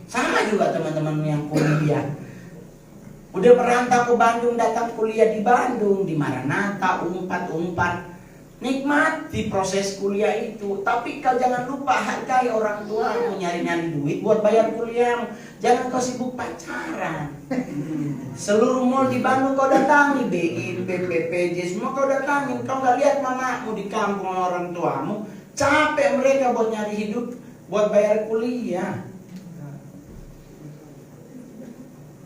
Sama juga teman-teman yang kuliah. Udah merantau ke Bandung, datang kuliah di Bandung, di Maranatha, Unpad. Nikmati proses kuliah itu. Tapi kau jangan lupa hargai orang tuamu, nyari-nyari duit buat bayar kuliahmu. Jangan kau sibuk pacaran. Seluruh mall di Bandung kau datangi, BIN, PPPJ, semua kau datangin. Kau gak lihat mamamu di kampung orang tuamu. Capek mereka buat nyari hidup, buat bayar kuliah.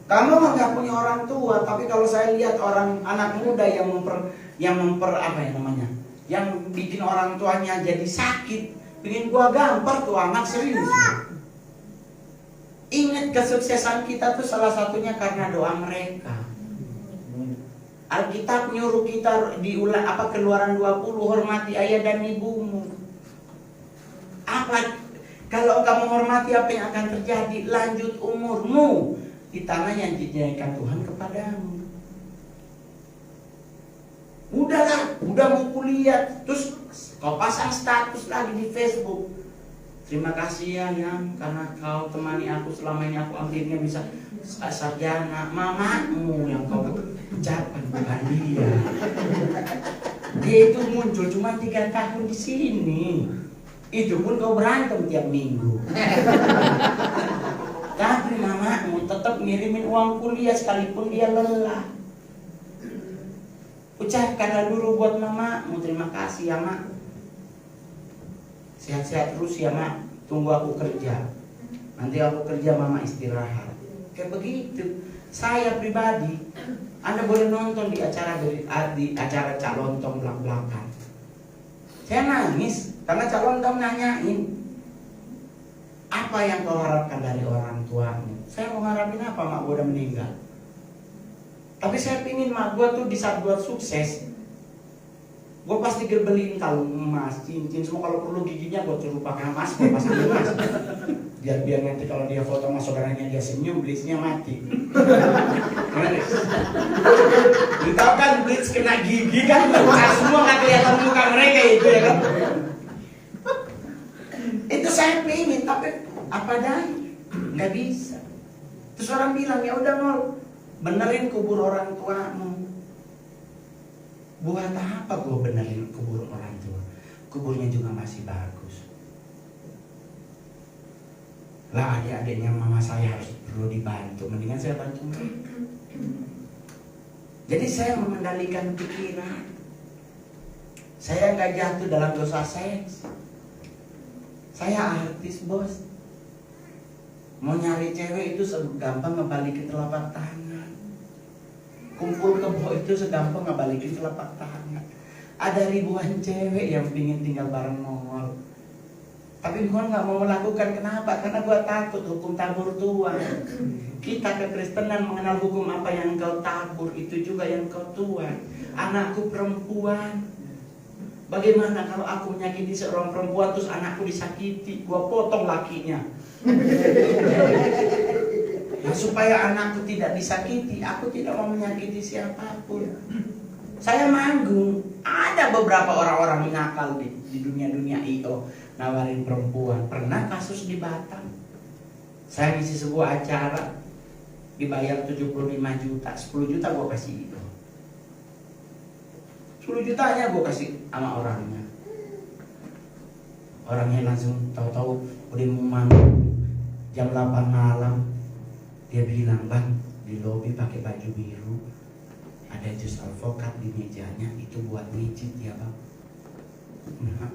Kamu nggak punya orang tua, tapi kalau saya lihat orang anak muda yang apa ya namanya, yang bikin orang tuanya jadi sakit, bikin gua gampar tuh anak serius. Ingat kesuksesan kita tuh salah satunya karena doa mereka. Alkitab nyuruh kita Keluaran 20, hormati ayah dan ibumu. Apa kalau engkau menghormati, apa yang akan terjadi? Lanjut umurmu di tanah yang dijadikan Tuhan kepadamu. Udahlah, udah mau kuliah, terus kau pasang status lagi di Facebook. Terima kasih ya Yang, karena kau temani aku selama ini, aku akhirnya bisa sarjana. Mamamu yang kau ucapkan, bukan dia. Dia itu muncul cuma 3 tahun di sini. Itu pun kau berantem tiap minggu. Tapi mamamu tetap ngirimin uang kuliah sekalipun dia lelah. Ucapkanlah dulu buat mamamu, terima kasih ya mak. Sehat-sehat terus ya mak. Tunggu aku kerja. Nanti aku kerja, mama istirahat. Kayak begitu. Saya pribadi, Anda boleh nonton di acara Calontong belak-belakan. Saya nangis karena Calontong nanyain, apa yang kau harapkan dari orang tuamu? Saya mau ngarapin apa, mak gua udah meninggal. Tapi saya pingin mak gua tuh di saat gua sukses, gua pasti beliin kalung emas, cincin, semua, kalau perlu giginya gua suruh pakai emas, gua pasang emas. Biar nanti kalau dia foto sama saudaranya dia senyum, blitznya mati. Lu tahu kan blitz kena gigi kan, semua nggak kelihatan muka mereka itu ya kan. Itu saya pengen, tapi apa daya, nggak bisa. Terus orang bilang, ya udah Mol, benerin kubur orang tuamu. Buat apa gua benerin kubur orang tua? Kuburnya juga masih bagus. Lah adik-adiknya mama saya harus perlu dibantu, mendingan saya bantu mereka. Jadi saya mengendalikan pikiran. Saya nggak jatuh dalam dosa seks. Saya artis, bos. Mau nyari cewek itu segampang ngebalikin telapak tangan. Kumpul kebo itu segampang ngebalikin telapak tangan. Ada ribuan cewek yang pingin tinggal bareng Mongol. Tapi Mongol nggak mau melakukan. Kenapa? Karena gua takut hukum tabur tuan. Kita kekristenan mengenal hukum apa yang kau tabur, itu juga yang kau tuan. Anakku perempuan. Bagaimana kalau aku menyakiti seorang perempuan terus anakku disakiti? Gua potong lakinya. Nah, supaya anakku tidak disakiti, aku tidak mau menyakiti siapapun. Saya manggung. Ada beberapa orang-orang nakal di dunia-dunia IO nawarin perempuan. Pernah kasus di Batam. Saya ngisi sebuah acara, dibayar 75 juta, 10 juta gue kasih itu. 10 jutanya gue kasih sama orangnya. Orangnya langsung tahu-tahu udah mau manggung jam 8 malam. Dia bilang, bang, di lobi pakai baju biru, ada jus alpukat di mejanya, itu buat mijit ya bang. Nah,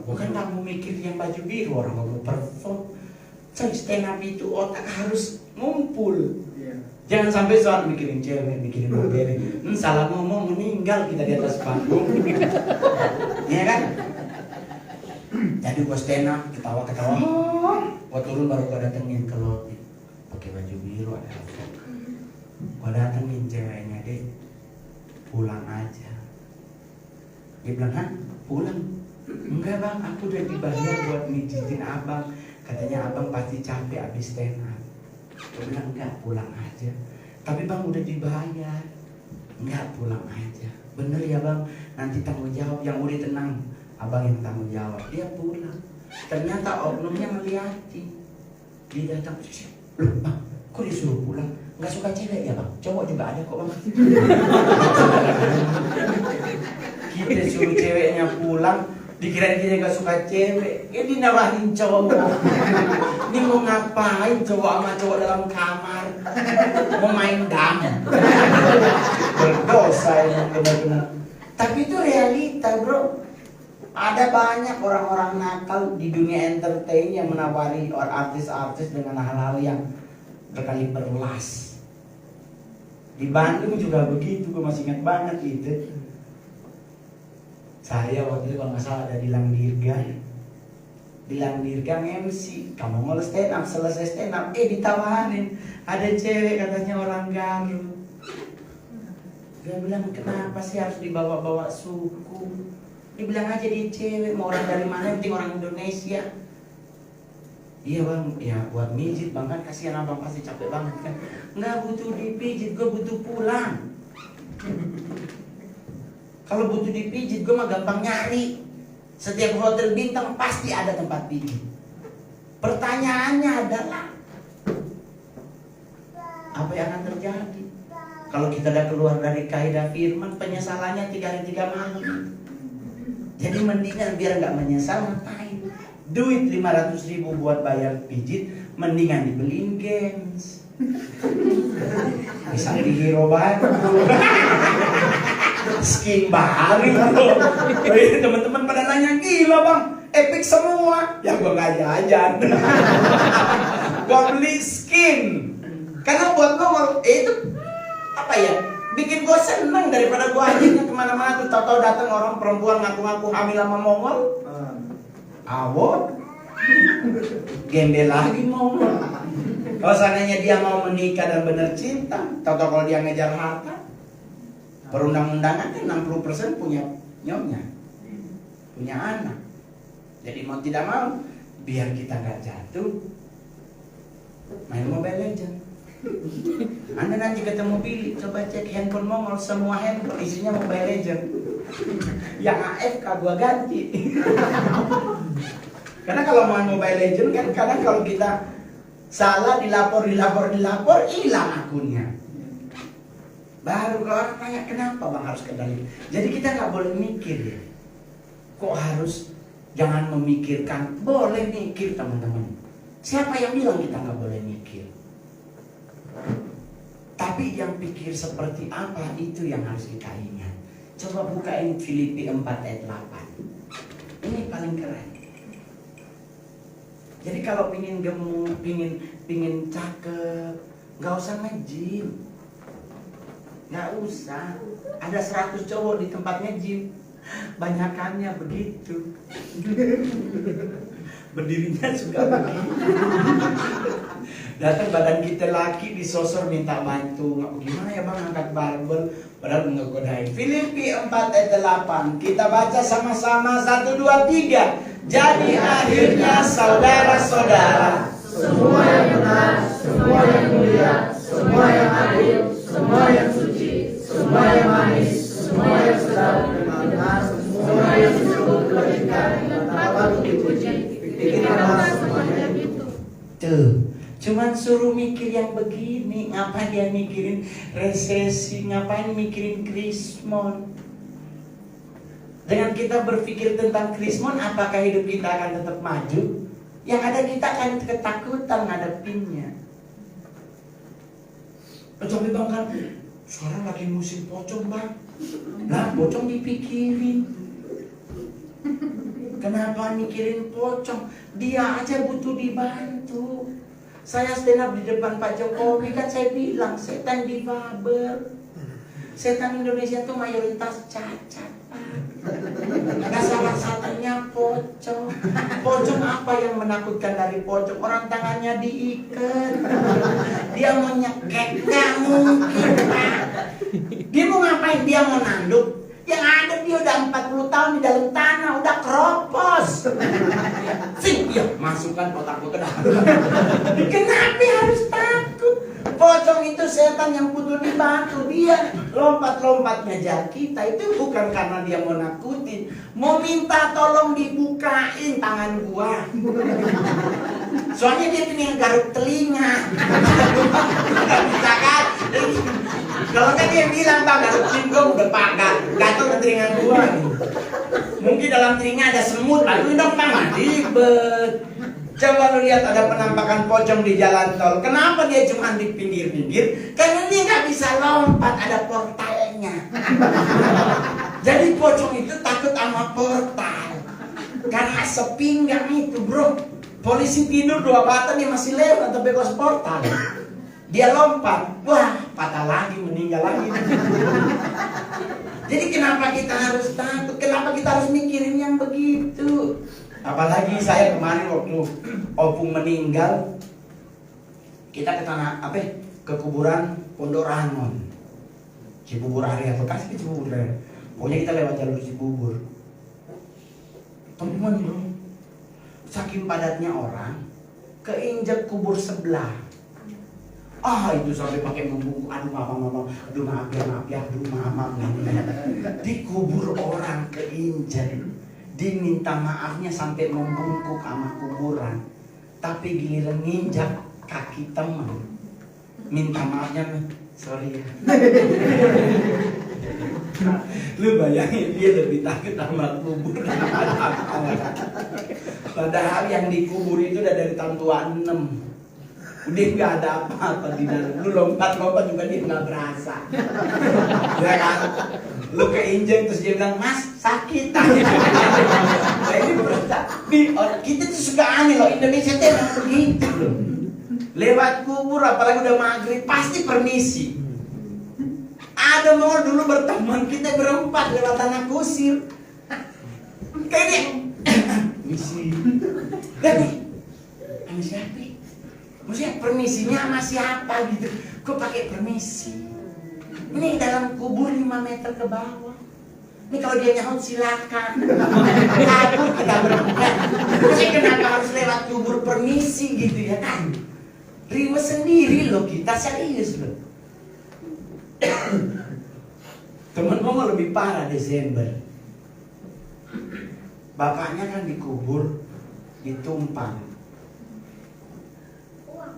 bukan kamu mikir yang baju biru, orang mau perform. Stand up itu otak harus ngumpul. Jangan sampai soal mikirin cewek, mikirin mobil. Salah ngomong meninggal kita di atas panggung. Iya kan? Jadi gua stand up, ketawa-ketawa. Gua turun baru gua datengin ke lobby. Pakai baju biru ada apa? Gua datengin ceweknya, deh. Pulang aja. Dia bilang, hah? Pulang? Enggak bang, aku udah dibayar buat mijitin abang. Katanya abang pasti capek abis stand up. Gua bilang, enggak, pulang aja. Tapi bang udah dibayar. Enggak, pulang aja. Bener ya bang, nanti tanggung jawab. Yang udah tenang, abang yang tanggung jawab. Dia pulang. Ternyata oknumnya ngeliatin. Dia datang, loh bang, kok disuruh pulang? Nggak suka cewek ya bang? Cowok juga ada kok bang. Kita suruh ceweknya pulang, dikirain kita nggak suka cewek. Ini nawarin cowok. Ini mau ngapain cowok sama cowok dalam kamar? Mau main dam? Berdosa emang benar-benar. Tapi itu realita bro. Ada banyak orang-orang nakal di dunia entertain yang menawari artis-artis dengan hal-hal yang berkali berlas. Di Bandung juga begitu, gue masih ingat banget itu. Saya waktu itu kalau nggak salah ada di Langdirgan. Di Langdirgan MC, kamu mau stand up, selesai stand up, ditawarin. Ada cewek katanya orang Garut. Dia bilang, kenapa sih harus dibawa-bawa suku? Dibilang aja dia cewek, mau orang dari mana, yang penting orang Indonesia. Iya bang, ya buat mijit bang, kan kasihan abang pasti capek banget kan. Nggak butuh dipijit, gue butuh pulang. Kalau butuh dipijit, gue mah gampang nyari. Setiap hotel bintang pasti ada tempat pijit. Pertanyaannya adalah, apa yang akan terjadi? Kalau kita udah keluar dari kaidah firman, penyesalannya 3 hari 3 malam. Jadi mendingan biar nggak menyesal ngapain? Duit 500.000 buat bayar pijit, mendingan dibeliin games. Bisa di hero baru, skin baru. Teman-teman pada nanya, gila bang, epic semua. Ya gua nggak jajan, gua beli skin. Karena buat gua itu apa ya? Bikin gue seneng daripada gue akhirnya kemana-mana tuh tahu-tahu datang orang perempuan ngaku-ngaku hamil sama Mongol. Awot, gembel lagi Mongol. Kalau seandainya dia mau menikah dan benar cinta, tahu-tahu kalau dia ngejar harta, perundang-undangan kan 60% punya nyonya, punya anak. Jadi mau tidak mau, biar kita nggak jatuh, main Mobile Legends. Anda nanti ketemu Billy, coba cek handphone Mongol, semua handphone isinya Mobile Legends. Yang AFK gua ganti. Karena kalau main Mobile Legends kan kadang kalau kita salah dilapor, hilang akunnya. Baru kalau orang tanya kenapa bang harus kendali. Jadi kita nggak boleh mikir ya, kok harus Jangan memikirkan, boleh mikir teman-teman. Siapa yang bilang kita nggak boleh mikir? Tapi yang pikir seperti apa itu yang harus kita ingat. Coba bukain Filipi 4 ayat 8. Ini paling keren. Jadi kalau pingin gemuk, pingin cakep, nggak usah nge-gym. Nggak usah. Ada 100 cowok di tempat nge-gym. Banyakannya begitu. Berdirinya juga begitu. Datang badan kita laki disosor minta bantu. Gimana ya bang angkat barbel? Padahal ngegodain. Filipi 4 ayat 8. Kita baca sama-sama 1, 2, 3. Jadi akhirnya saudara-saudara, Semua yang benar, semua yang mulia, semua yang adil, semua yang suci, semua yang manis, semua yang sedap, semua yang disebut kebajikan dan patut dipuji, pikirkanlah semuanya itu. tuh, cuman suruh mikir yang begini. Ngapain dia mikirin resesi? Ngapain mikirin krismon? Dengan kita berpikir tentang krismon, apakah hidup kita akan tetap maju? Yang ada kita akan ketakutan ngadepinnya. Tapi bang kan sekarang lagi musim pocong bang. Nah pocong dipikirin. Kenapa mikirin pocong? Dia aja butuh dibantu. Saya stand up di depan Pak Jokowi kan saya bilang setan difabel. Setan Indonesia tuh mayoritas cacat, Pak. Nah, salah satunya pocong. Pocong apa yang menakutkan dari pocong? Orang tangannya diikat. Dia mau nyekek, nggak mungkin, Pak. Dia mau ngapain? Dia mau nanduk. Yang ada dia udah 40 tahun di dalam tanah, udah keropos. Sing, ya masukkan kotak-kotak. Kenapa harus takut? Pocong itu setan yang butuh dibantu. Dia lompat-lompat ngejar kita. Itu bukan karena dia mau nakutin, mau minta tolong dibukain tangan gua. Soalnya dia pengen garuk telinga. Gak bisa kan? Kalau kan dia bilang bang garuk singgung udah pagar, gatel ke telinga gua. Mungkin dalam telinga ada semut, lalu dong bang ribet. Coba lu lihat ada penampakan pocong di jalan tol. Kenapa dia cuma di pinggir-pinggir? Karena dia nggak bisa lompat, ada portalnya. Jadi pocong itu takut sama portal. Karena sepinggang itu bro. Polisi tidur 2 bata dia masih lewat atau bebas portal. Dia lompat, wah patah lagi, meninggal lagi. Jadi kenapa kita harus takut? Kenapa kita harus mikirin yang begitu? Apalagi saya kemarin waktu opung meninggal, kita ke tanah ke kuburan Pondok Rangon, Cibubur area Bekasi ke Cibubur. Pokoknya kita lewat jalur Cibubur. Teman bro, saking padatnya orang, keinjak kubur sebelah. Itu sampai pakai membungkuk, aduh maaf ya, dikubur orang keinjak. Diminta maafnya sampai membungkuk sama kuburan. Tapi giliran nginjak kaki teman, minta maafnya, sorry ya. Lu bayangin dia lebih takut sama kubur daripada apa. Padahal yang dikubur itu udah dari tahun 26. Udah nggak ada apa-apa di dalam. Lu lompat-lompat juga dia nggak berasa. Ya kan? Lu keinjek terus dia bilang, Mas sakit. Nah, ini kita tuh suka aneh loh, Indonesia tuh emang begitu loh. Lewat kubur apalagi udah maghrib pasti permisi. Ada mau dulu berteman kita berempat lewat tanah kusir. Kayak dia misi. Dan nih sama siapa? Maksudnya permisinya sama siapa gitu. Kok pakai permisi? Ini dalam kubur 5 meter ke bawah. Ini kalau dia nyaut silakan. Kabur kita berangkat. Maksudnya kenapa harus lewat kubur permisi gitu ya kan? Riwes sendiri loh kita, serius loh. Temen mau lebih parah Desember. Bapaknya kan dikubur ditumpang.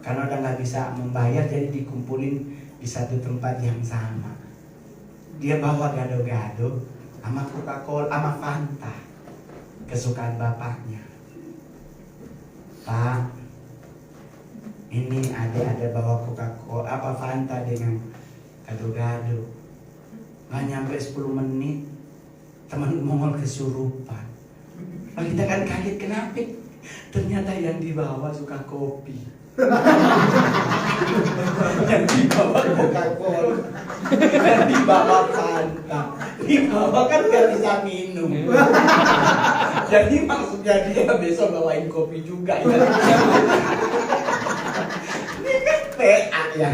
Karena udah nggak bisa membayar jadi dikumpulin di satu tempat yang sama. Dia bawa gado-gado sama Coca-Cola sama Fanta. kesukaan bapaknya. Pak, ini ada bawa Coca-Cola apa Fanta dengan gado-gado. Nggak nyampe 10 menit teman Mongol kesurupan. Nah, kita kan kaget kenapa? Ternyata yang dibawa suka kopi. Yang dibawa Coca-Cola, yang dibawa Fanta, dibawa kan gak bisa minum. Jadi maksudnya dia besok bawain kopi juga ya. Ini kan PA ya.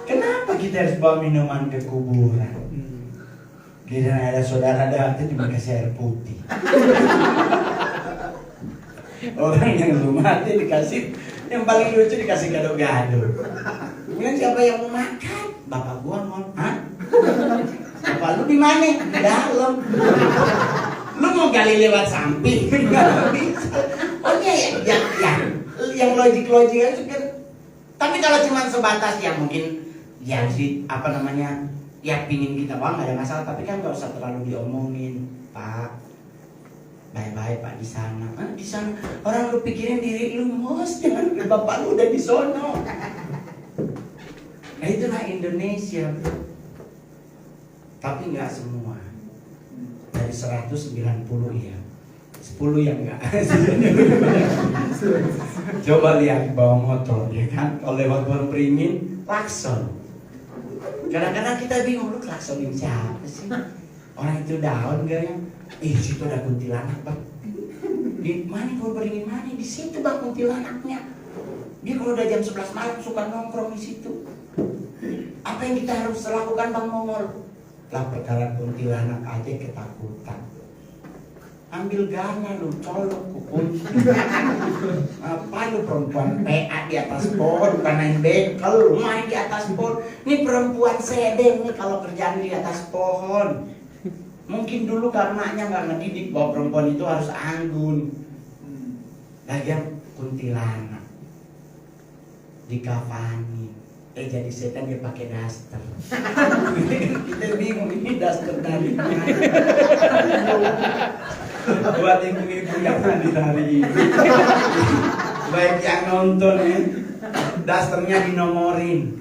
Kenapa kita harus bawa minuman ke kuburan? Giliran ada saudara datang cuma kasih air putih. Orang yang belum mati dikasih, yang paling lucu dikasih gado-gado. Kemudian siapa yang mau makan? Bapak gua ngomong, hah? Bapak lu di mana? Di dalam. Lu mau gali lewat samping? Nggak bisa. Oh iya ya, yang logik-logik aja kan. Tapi kalau cuma sebatas ya mungkin ya sih apa namanya ya pingin kita bang nggak ada masalah. Tapi kan nggak usah terlalu diomongin, Pak. Bye-bye Pak di sana. Di sana orang lu pikirin diri lu mos, jangan bapak lu udah di sono. Nah itulah Indonesia. Tapi nggak semua. Dari 190 ya. 10 yang enggak. Coba lihat bawa motor ya kan. Kalau lewat Bon Pringin klakson. Kadang-kadang kita bingung lu klaksonin siapa sih? Orang itu down gak ya? Di situ ada kuntilanak bang. Di mana Bon Pringin mana? Di situ bang kuntilanaknya. Dia kalau udah jam 11 malam suka nongkrong di situ. Apa yang kita harus lakukan Bang Mongol? Lah perkara kuntilanak aja ketakutan. Ambil gana lu, colok kukunci. Apa lu perempuan PA di atas pohon, bukan main bekel, main di atas pohon. Ini perempuan sedeng nih kalau kerjaan di atas pohon. Mungkin dulu karenanya nggak ngedidik bahwa perempuan itu harus anggun. Lagian kuntilanak dikafani, jadi setan dia pakai daster. Kita bingung ini daster dari mana. Buat ibu-ibu yang hadir hari ini, baik yang nonton ya, dasternya dinomorin.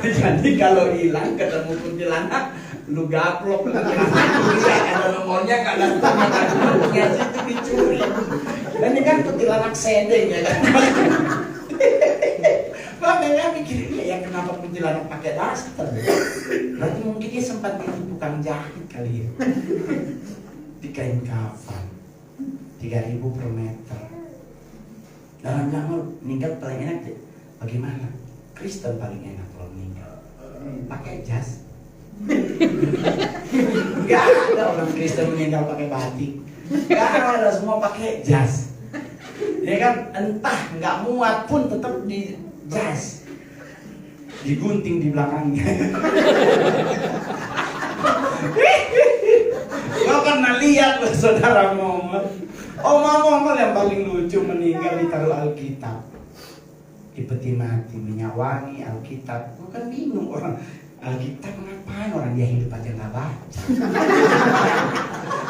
Jadi kalau hilang ketemu kuntilanak, lu gaplok, ada nomornya nggak dasternya, punya situ dicuri. Dan ini kan kuntilanak sedeng ya kan. Makanya mikirnya ya kenapa kuntilanak pakai daster? Berarti mungkin dia sempat jadi tukang jahit kali ya. Di kain kafan 3.000 per meter. Dalam zaman meninggal paling enak deh. Bagaimana? Kristen paling enak kalau meninggal. Pakai jas. Gak ada orang Kristen meninggal pakai batik. Gak ada, semua pakai jas. Ya kan entah nggak muat pun tetap di jas. Digunting di belakangnya. Kau pernah lihat saudara Mongol? Mongol yang paling lucu meninggal ditaruh Alkitab. Di peti mati, minyak wangi, Alkitab. Kau kan bingung orang Alkitab ngapain, orang dia hidup aja nggak baca.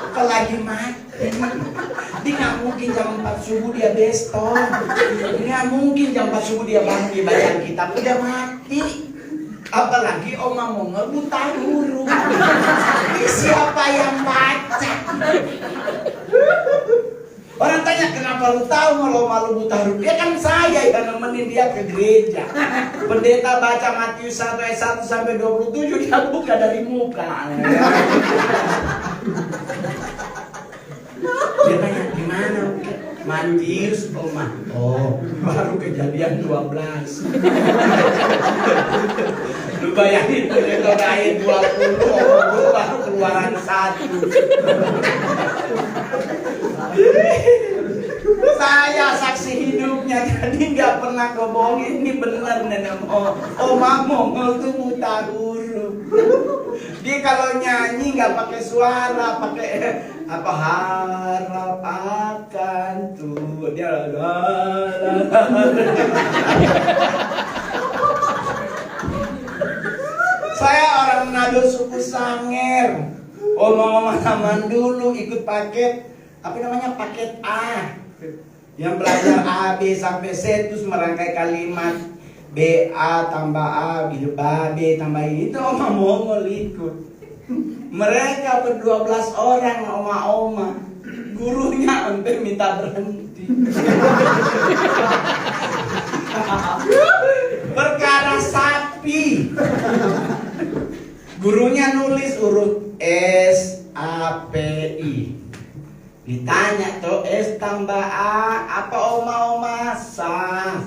Apalagi mati. Dia nggak mungkin jam 4 subuh dia beston. Nggak mungkin jam 4 subuh dia bangun dia baca Alkitab, udah mati. Apalagi Oma Mongol buta huruf. Siapa yang baca? Orang tanya kenapa lu tahu kalau malu buta huruf? Ya kan saya yang nemenin dia ke gereja. Pendeta baca Matius 1 ayat 1 sampai 27 dia buka dari muka. Dia tanya gimana? Matius, Oma. Oh, baru Kejadian 12. Lu bayangin pendeta ayat 20, baru Keluaran 1. Saya saksi hidupnya, jadi nggak pernah kebohongin. Ini benar nenek Oma Mongol tuh buta huruf. Dia kalau nyanyi nggak pakai suara, pakai apa harap akan tuh dia Saya orang Manado suku Sanger. Oma-oma zaman dulu ikut paket, apa namanya, paket A. Yang belajar A, B sampai Z terus merangkai kalimat B, A tambah A, gitu, B tambah I. Itu oma Mongol ikut. Mereka ber-12 orang, oma-oma. Gurunya sampai minta berhenti. Perkara sapi. Gurunya nulis huruf S, A, P, I. Ditanya tuh S tambah A, apa oma-oma? Sa.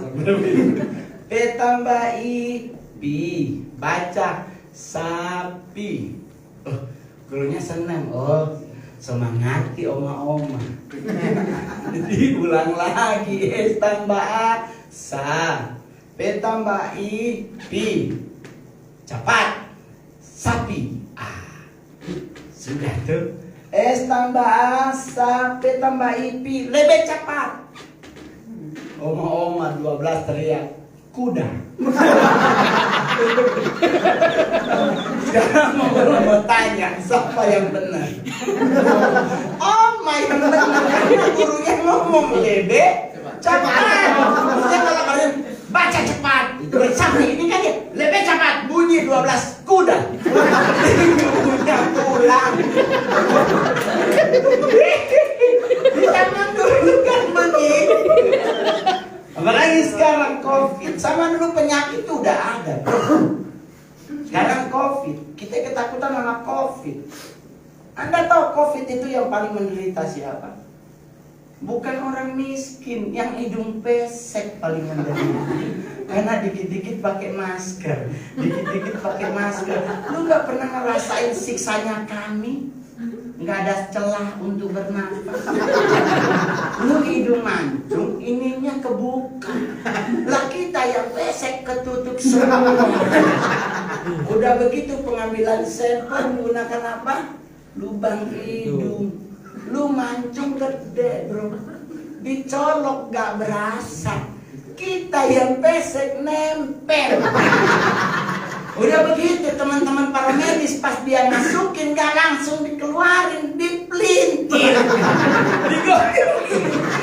P tambah I, B. Baca sapi. Oh, gurunya senang. Oh, semangati oma-oma. Jadi ulang lagi. S tambah A, sa. P tambah I, B. Cepat. Sapi. Ah. Sudah tuh. S tambah A, sa. P tambah I, P. Lebih cepat. Oma-oma 12 teriak. Kuda. Sekarang mau tanya siapa yang benar? Oma yang benar karena gurunya ngomong lebih cepat. Maksudnya kalau kalian baca cepat, sapi ini kan ya lebih cepat bunyi 12 kuda. Gurunya pulang. Zaman dulu kan begitu. Apalagi sekarang COVID, sama dulu penyakit itu udah ada. Sekarang COVID, kita ketakutan sama COVID. Anda tahu COVID itu yang paling menderita siapa? Bukan orang miskin, yang hidung pesek paling menderita. Karena dikit-dikit pakai masker, dikit-dikit pakai masker. Lu nggak pernah ngerasain siksanya kami? Nggak ada celah untuk bernafas. Lu hidung mancung, ininya kebuka. Lah kita yang pesek ketutup semua. Udah begitu pengambilan sampel menggunakan apa? Lubang hidung. Lu mancung gede bro, dicolok gak berasa. Kita yang pesek nempel. Udah begitu teman-teman para medis pas dia masukin gak langsung dikeluarin, dipelintir.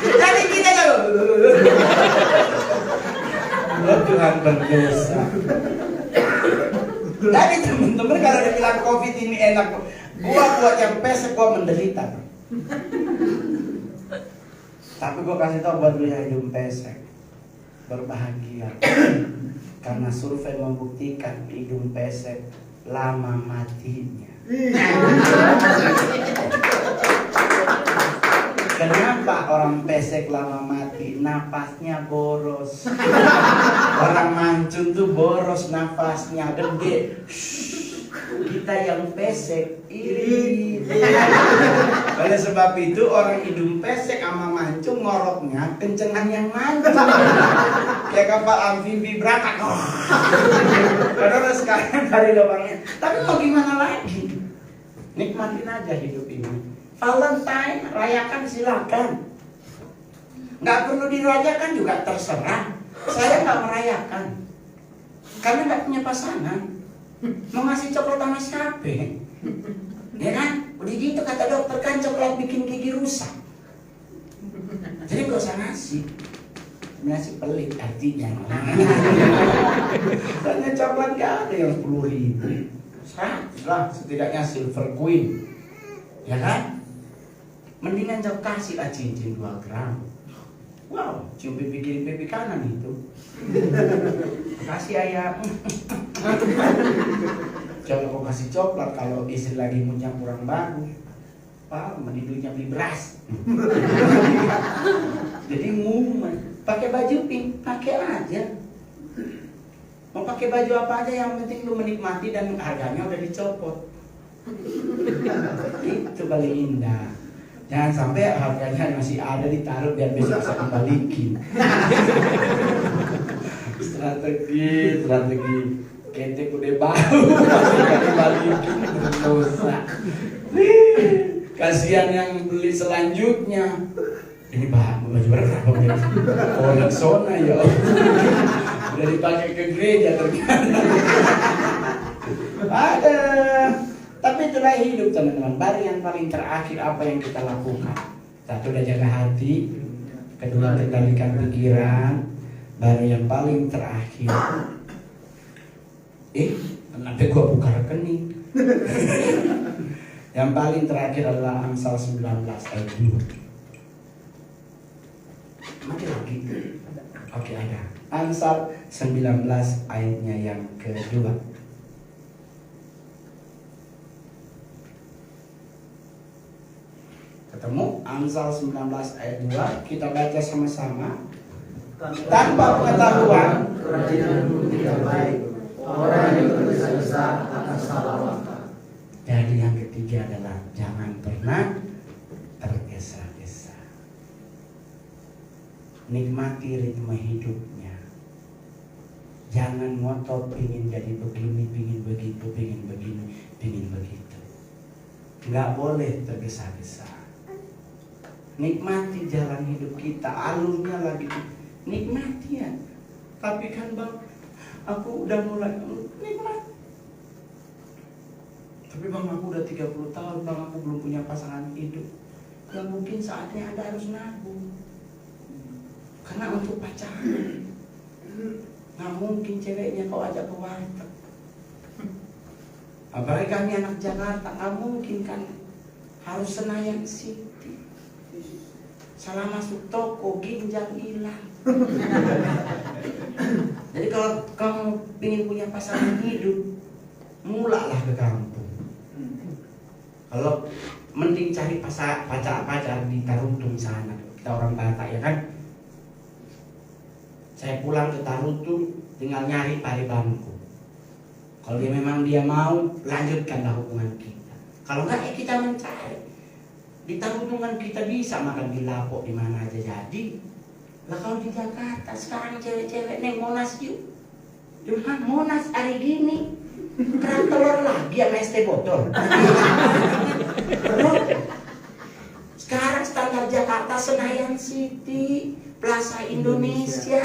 Jadi kita kalau Tuhan berdosa. Jadi teman-teman kalau dibilang COVID ini enak, gua buat yang pesek gua menderita. Tapi gua kasih tau buat lu yang hidung pesek, berbahagia. Karena survei membuktikan hidung pesek lama matinya. Kenapa orang pesek lama mati? Napasnya boros. Orang mancung tuh boros napasnya, gede. Kita yang pesek iri. Oleh sebab itu orang hidung pesek sama mancung ngoroknya kencengan yang mancung. Kayak kapal amfibi berangkat. Karena sekarang dari lubangnya. Tapi mau gimana lagi? Nikmatin aja hidup ini. Valentine rayakan silakan. Nggak perlu dirayakan juga terserah. Saya nggak merayakan karena nggak punya pasangan. Mau ngasih coklat sama siapa? Ya kan? Udah gitu kata dokter kan coklat bikin gigi rusak. Jadi gak usah ngasih. Ngasih pelit artinya. Soalnya coklat gak ada yang 10.000. 100 lah setidaknya silver queen. Ya kan? Mendingan jauh kasih lah cincin 2 gram. Wow, cium pipi kiri pipi kanan itu. Kasih ayam. Jangan kau kasih coklat kalau istri lagi muncang kurang bagus. Pak, mendiduknya beli beras. Jadi ngumet. Pakai baju pink, pakai aja. Mau pakai baju apa aja yang penting lu menikmati dan harganya udah dicopot. Itu paling indah. Jangan sampai harganya masih ada ditaruh biar besok bisa kembaliin. Strategi ketek udah bau masih kembaliin berdosa. Kasihan yang beli selanjutnya. Ini baju berapa ya? Kolek sona ya. Udah dipakai ke gereja ternyata. Ada. Tapi itulah hidup teman-teman. Baru yang paling terakhir apa yang kita lakukan. Satu, udah jaga hati. Kedua, kendalikan pikiran. Baru yang paling terakhir, kenapa gua buka rekening? Yang paling terakhir adalah Amsal 19 ayat 2. Mati lagi. Oke, ada. Amsal 19 ayatnya yang kedua. Ketemu Amsal 19 ayat 2. Kita baca sama-sama. Tanpa pengetahuan kerajinan tidak baik. Orang yang tergesa-gesa akan salah langkah. Jadi yang ketiga adalah jangan pernah tergesa-gesa. Nikmati ritme hidupnya. Jangan ngotot pingin jadi begini, pingin begitu, pingin begini, pingin begitu. Nggak boleh tergesa-gesa. Nikmati jalan hidup kita, alurnya lagi nikmati ya. Tapi kan bang, aku udah mulai nikmat. Tapi bang, aku udah 30 tahun bang, aku belum punya pasangan hidup. Ya mungkin saatnya Anda harus nabung. Karena untuk pacaran nggak mungkin ceweknya kau ajak ke warteg. Apalagi kami anak Jakarta, nggak mungkin kan. Harus Senayan City. Salah masuk toko, ginjal hilang. Jadi kalau kamu ingin punya pasangan hidup, mulalah ke kampung. Kalau mending cari pacar di Tarutung sana. Kita orang Batak ya kan. Saya pulang ke Tarutung tinggal nyari Paribanku. Kalau dia mau, lanjutkanlah hubungan kita. Kalau enggak, ya kita mencari. Di Tarutung kan kita bisa makan di Lapok di mana aja jadi. Lah kalau di Jakarta sekarang cewek-cewek neng Monas yuk. Cuman Monas hari gini kerak telur lagi sama es teh botol. Sekarang standar Jakarta Senayan City, Plaza Indonesia,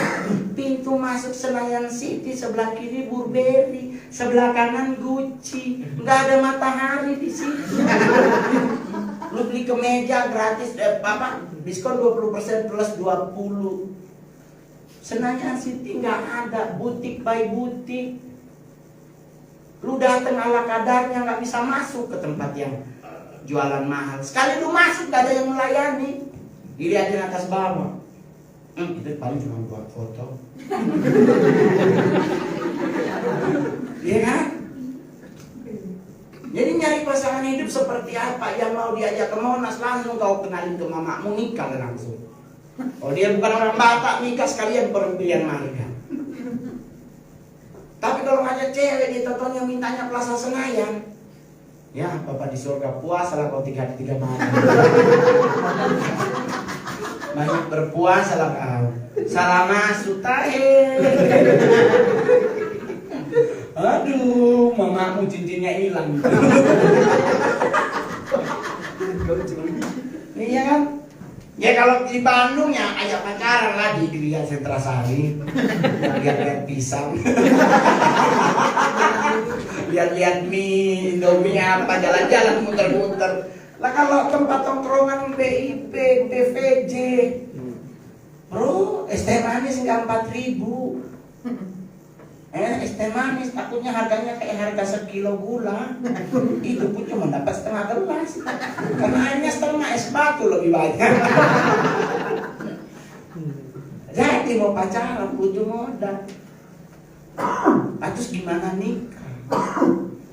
pintu masuk Senayan City sebelah kiri Burberry, sebelah kanan Gucci, nggak ada matahari di situ. Lu beli kemeja gratis, diskon 20% plus 20. Senayan City nggak ada, butik by butik. Lu datang ala kadarnya, nggak bisa masuk ke tempat yang jualan mahal. Sekali lu masuk nggak ada yang melayani, dilihatin atas bawah. Itu paling cuma buat foto. Iya kan? Jadi nyari pasangan hidup seperti apa? Yang mau diajak ke Monas langsung kau kenalin ke mamamu, nikah langsung. Oh dia bukan orang Batak, nikah sekalian pilihan marga. Tapi kalau ngajak cewek di totonya mintanya Plaza Senayan, ya Bapak di surga puasa lah kau 3 hari 3 malam. Banyak berpuasa lah kau. Salam masuk tahe. Aduh, mamamu cincinnya hilang. Iya kan? Ya kalau di Bandung ya ajak pacaran lah di Gria Sentrasari. Lihat-lihat pisang. Lihat-lihat mie, Indomie apa, jalan-jalan muter-muter. Lah kalau tempat tongkrongan BIP, PVJ, bro, es teh manis nggak 4.000. Es teh manis takutnya harganya kayak harga sekilo gula. Itu pun cuma dapat setengah gelas. Karena airnya setengah, es batu lebih banyak. Jadi mau pacaran butuh modal. Terus gimana nikah?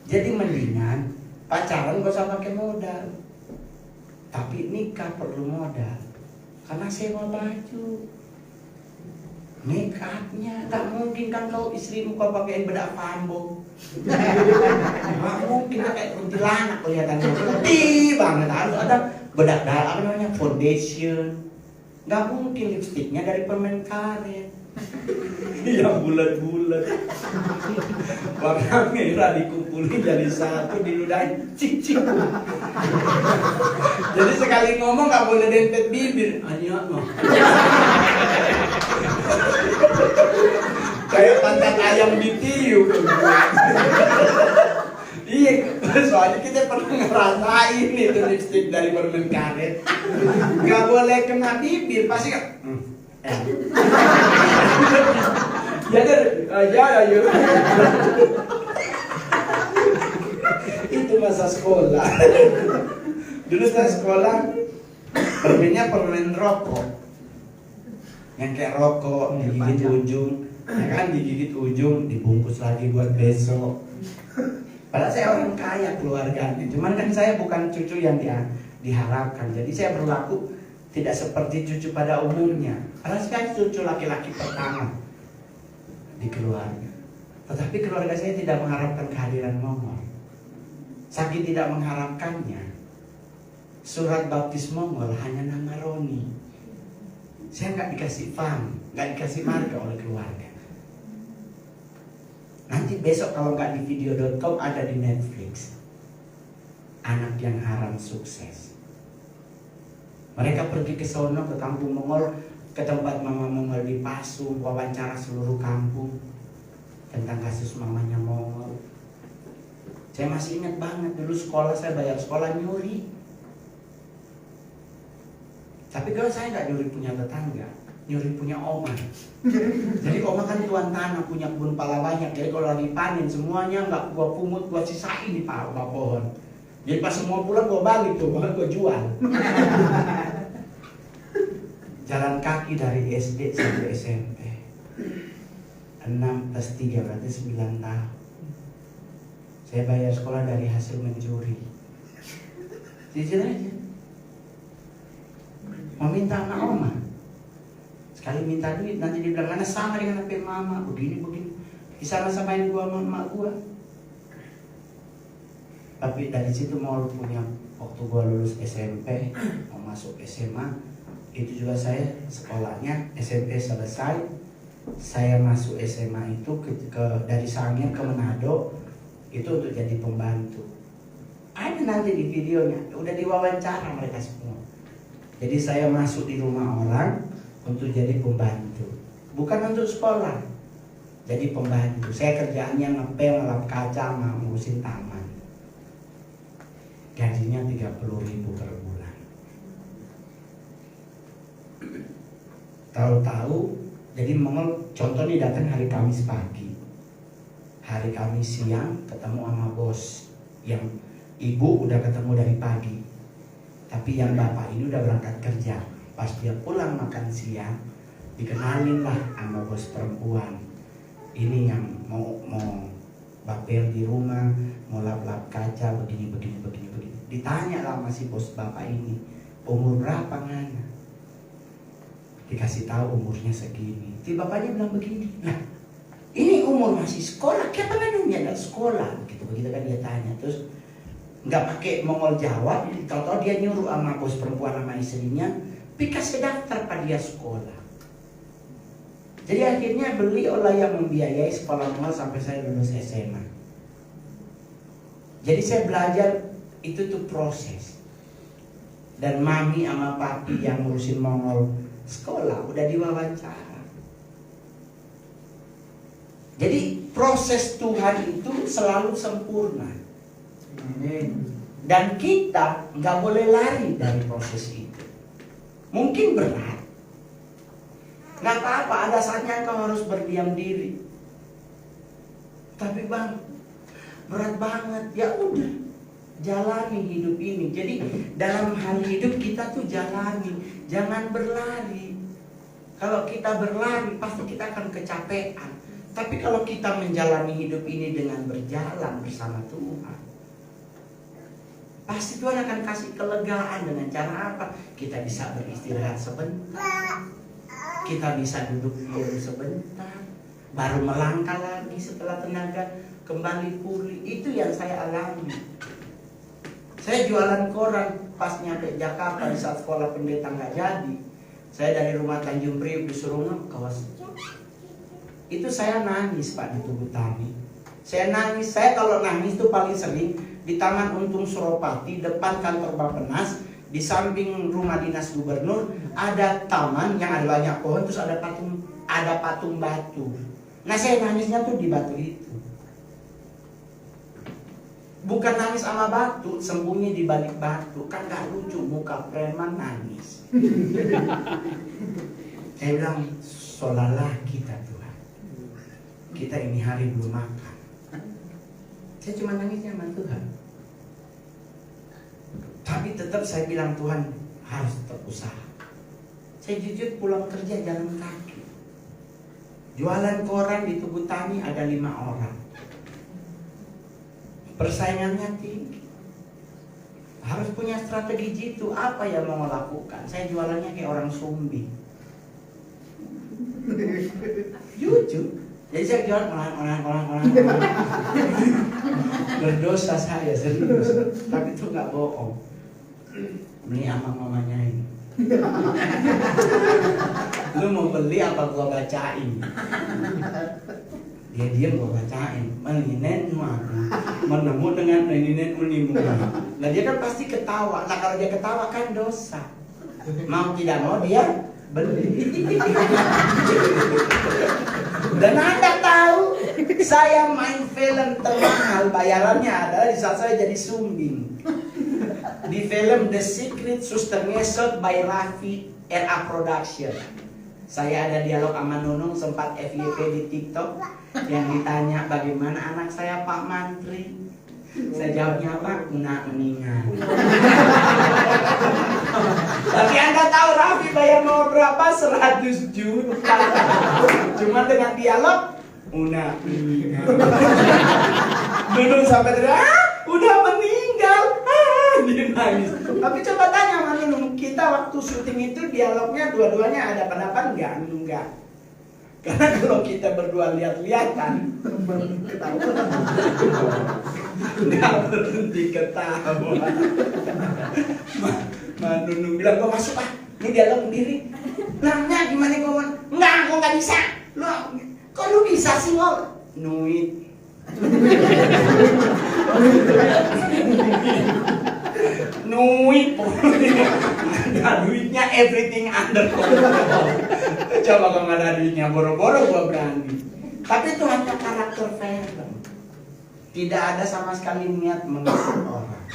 Jadi mendingan pacaran gak usah pakai modal. Tapi nikah perlu modal. Karena sewa baju, make upnya, gak mungkin kan kalau istrimu kau pakai bedak pambong. Gak mungkin kayak kuntilanak kelihatannya putih banget. Harus ada bedak apa namanya, foundation. Gak mungkin lipstiknya dari permen karet. Yang bulat-bulat, warna merah dikumpulin jadi satu, diludahin cicing. Jadi sekali ngomong gak boleh dempet bibir. Anyok mah. Kayak pantat ayam ditiup. Iya Soalnya kita pernah ngerasain itu lipstick dari permen karet. Gak boleh kena bibir, pasti kan. Ya kan, ya. Itu masa sekolah. Dulu saya sekolah, permennya permen rokok. Yang kayak rokok, digigit ujung, ya kan digigit ujung, dibungkus lagi buat besok. Padahal saya orang kaya keluarganya, cuman kan saya bukan cucu yang diharapkan. Jadi saya berlaku tidak seperti cucu pada umumnya. Padahal saya cucu laki-laki pertama di keluarga. Tetapi keluarga saya tidak mengharapkan kehadiran Mongol. Saking tidak mengharapkannya, surat baptis Mongol hanya nama Roni. Saya nggak dikasih fam, nggak dikasih marga oleh keluarga. Nanti besok kalau nggak di video.com ada di Netflix. Anak yang haram sukses. Mereka pergi ke sono, ke kampung Mongol, ke tempat mama Mongol di Pasu, wawancara seluruh kampung tentang kasus mamanya Mongol. Saya masih ingat banget dulu sekolah saya bayar sekolah nyuri. Tapi kalau saya nggak nyuri punya tetangga, nyuri punya oma. Jadi oma kan tuan tanah, punya kebun pala banyak. Jadi kalau lagi panen semuanya nggak gua pungut, gua sisain di bawah pohon. Jadi pas semua pulang gua balik tuh, bahkan gua jual. Jalan kaki dari SD sampai SMP. 6 plus 3 berarti 9 tahun. Saya bayar sekolah dari hasil mencuri. Jujur aja. Mau minta sama oma. Sekali minta duit nanti dibilang mana sama dengan HP mama, begini. Disama-samain gua sama emak gua. Tapi dari situ mau punya, waktu gua lulus SMP, mau masuk SMA, itu juga saya sekolahnya SMP selesai, saya masuk SMA itu dari Sangir ke Manado itu untuk jadi pembantu. Ada nanti di videonya, udah diwawancara mereka semua. Jadi saya masuk di rumah orang untuk jadi pembantu, bukan untuk sekolah. Jadi pembantu, saya kerjaannya ngepel, ngelap kaca, ngurusin taman. Gajinya 30.000 per bulan. Tahu-tahu, jadi Mongol contoh nih datang hari Kamis pagi, hari Kamis siang ketemu sama bos, yang ibu udah ketemu dari pagi, tapi yang bapak ini udah berangkat kerja. Pas dia pulang makan siang, dikenalin lah sama bos perempuan. Ini yang mau bapel di rumah, mau lap-lap kaca, begini. Ditanya lah sama si bos bapak ini, umur berapa Ngana? Dikasih tahu umurnya segini. Si bapaknya bilang begini, nah ini umur masih sekolah, kenapa nggak sekolah? Begitu kan dia tanya, terus nggak pakai Mongol jawab, tahu-tahu dia nyuruh sama bos perempuan sama istrinya, kasih daftar pada dia sekolah. Jadi akhirnya beliau lah yang membiayai sekolah Mongol sampai saya lulus SMA. Jadi saya belajar itu tuh proses. Dan mami sama papi yang ngurusin Mongol sekolah udah diwawancara. Jadi proses Tuhan itu selalu sempurna. Dan kita nggak boleh lari dari proses itu. Mungkin berat, nggak apa-apa, ada saatnya kau harus berdiam diri. Tapi bang, berat banget, ya udah, jalani hidup ini. Jadi dalam hal hidup kita tuh jalani, jangan berlari. Kalau kita berlari pasti kita akan kecapean. Tapi kalau kita menjalani hidup ini dengan berjalan bersama Tuhan, pasti Tuhan akan kasih kelegaan. Dengan cara apa? Kita bisa beristirahat sebentar, kita bisa duduk diam sebentar, baru melangkah lagi setelah tenaga kembali pulih. Itu yang saya alami. Saya jualan koran pas nyampe Jakarta di saat sekolah pendeta nggak jadi. Saya dari rumah Tanjung Priok disuruh ngekos. Itu saya nangis Pak di Tugu Tani. Saya nangis. Saya kalau nangis itu paling sering di Taman Untung Suropati, depan kantor Bappenas, di samping rumah dinas gubernur ada taman yang ada banyak pohon, terus ada patung batu. Nah saya nangisnya tuh di batu itu. Bukan nangis sama batu, sembunyi di balik batu. Kan gak lucu muka preman nangis. Saya bilang, solalah kita Tuhan. Kita ini hari belum makan. Saya cuma nangisnya sama Tuhan. Tapi tetap saya bilang Tuhan harus tetap usaha. Saya jujur pulang kerja jalan kaki. Jualan koran di Tugu Tani ada 5 orang. Persaingannya tinggi. Harus punya strategi jitu. Apa yang mau lakukan? Saya jualannya kayak orang zombie. Jujur. Jadi saya jual orang. Berdosa saya serius. Tapi itu nggak bohong. Beli sama mamanya ini. Lu mau beli apa gua bacain? Dia diam gua bacain. Meninen menemu dengan meninen unimu. Nah dia kan pasti ketawa. Nah kalau dia ketawa kan dosa. Mau tidak mau dia beli. Dan Anda tahu, saya main film termahal bayarannya adalah di saat saya jadi sumbing. Di film The Secret Suster Ngesot by Raffi RA Production. Saya ada dialog sama Nunung sempat FYP di TikTok yang ditanya bagaimana anak saya Pak Mantri. Saya jawabnya apa? Meninggal. Tapi Anda tahu Raffi bayar mau berapa? 100 juta. Cuma dengan dialog meninggal. Nunung sampai teriak, udah meninggal. Dia nangis. Tapi coba tanya sama Nunung, kita waktu syuting itu dialognya dua-duanya ada pendapat enggak? Enggak. Karena kalau kita berdua lihat-lihatan, nggak berhenti ketawa. Nunung bilang, gua masuk ini dialog sendiri. Nanya gimana gua? Enggak, gua nggak bisa. Kok lu bisa sih ngol? Nuit. Nuit, ada duitnya, everything under control. Coba kalau nggak ada duitnya, boro-boro gua berani. Tapi itu hanya karakter film. Tidak ada sama sekali niat mengusir orang.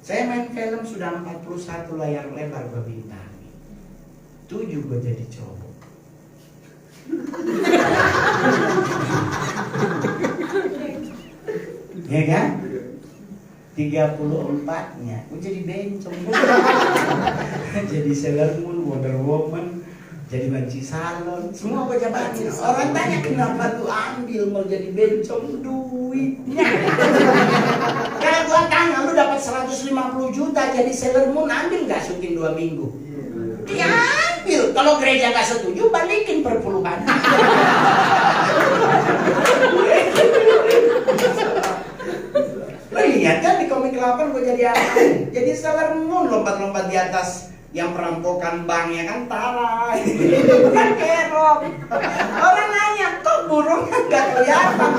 Saya main film sudah 41 layar lebar gua bintangi. 7 gua jadi cowok. Ya kan? 34-nya gue jadi bencong. Jadi Sailor Moon, Wonder Woman, jadi banci salon, semua gue jabatin. Orang tanya kenapa lu ambil mau jadi bencong? Duitnya. Kalau gue tanya lu dapat 150 juta jadi Sailor Moon, ambil gak syuting 2 minggu? Ya ambil. Kalau gereja gak setuju, balikin perpuluhan. Lihat kan di komik 8 gue jadi apa? Jadi Sailor Moon lompat-lompat di atas yang perampokan bank ya kan, Tara. Bukan kerok. Orang nanya, kok burungnya nggak kelihatan?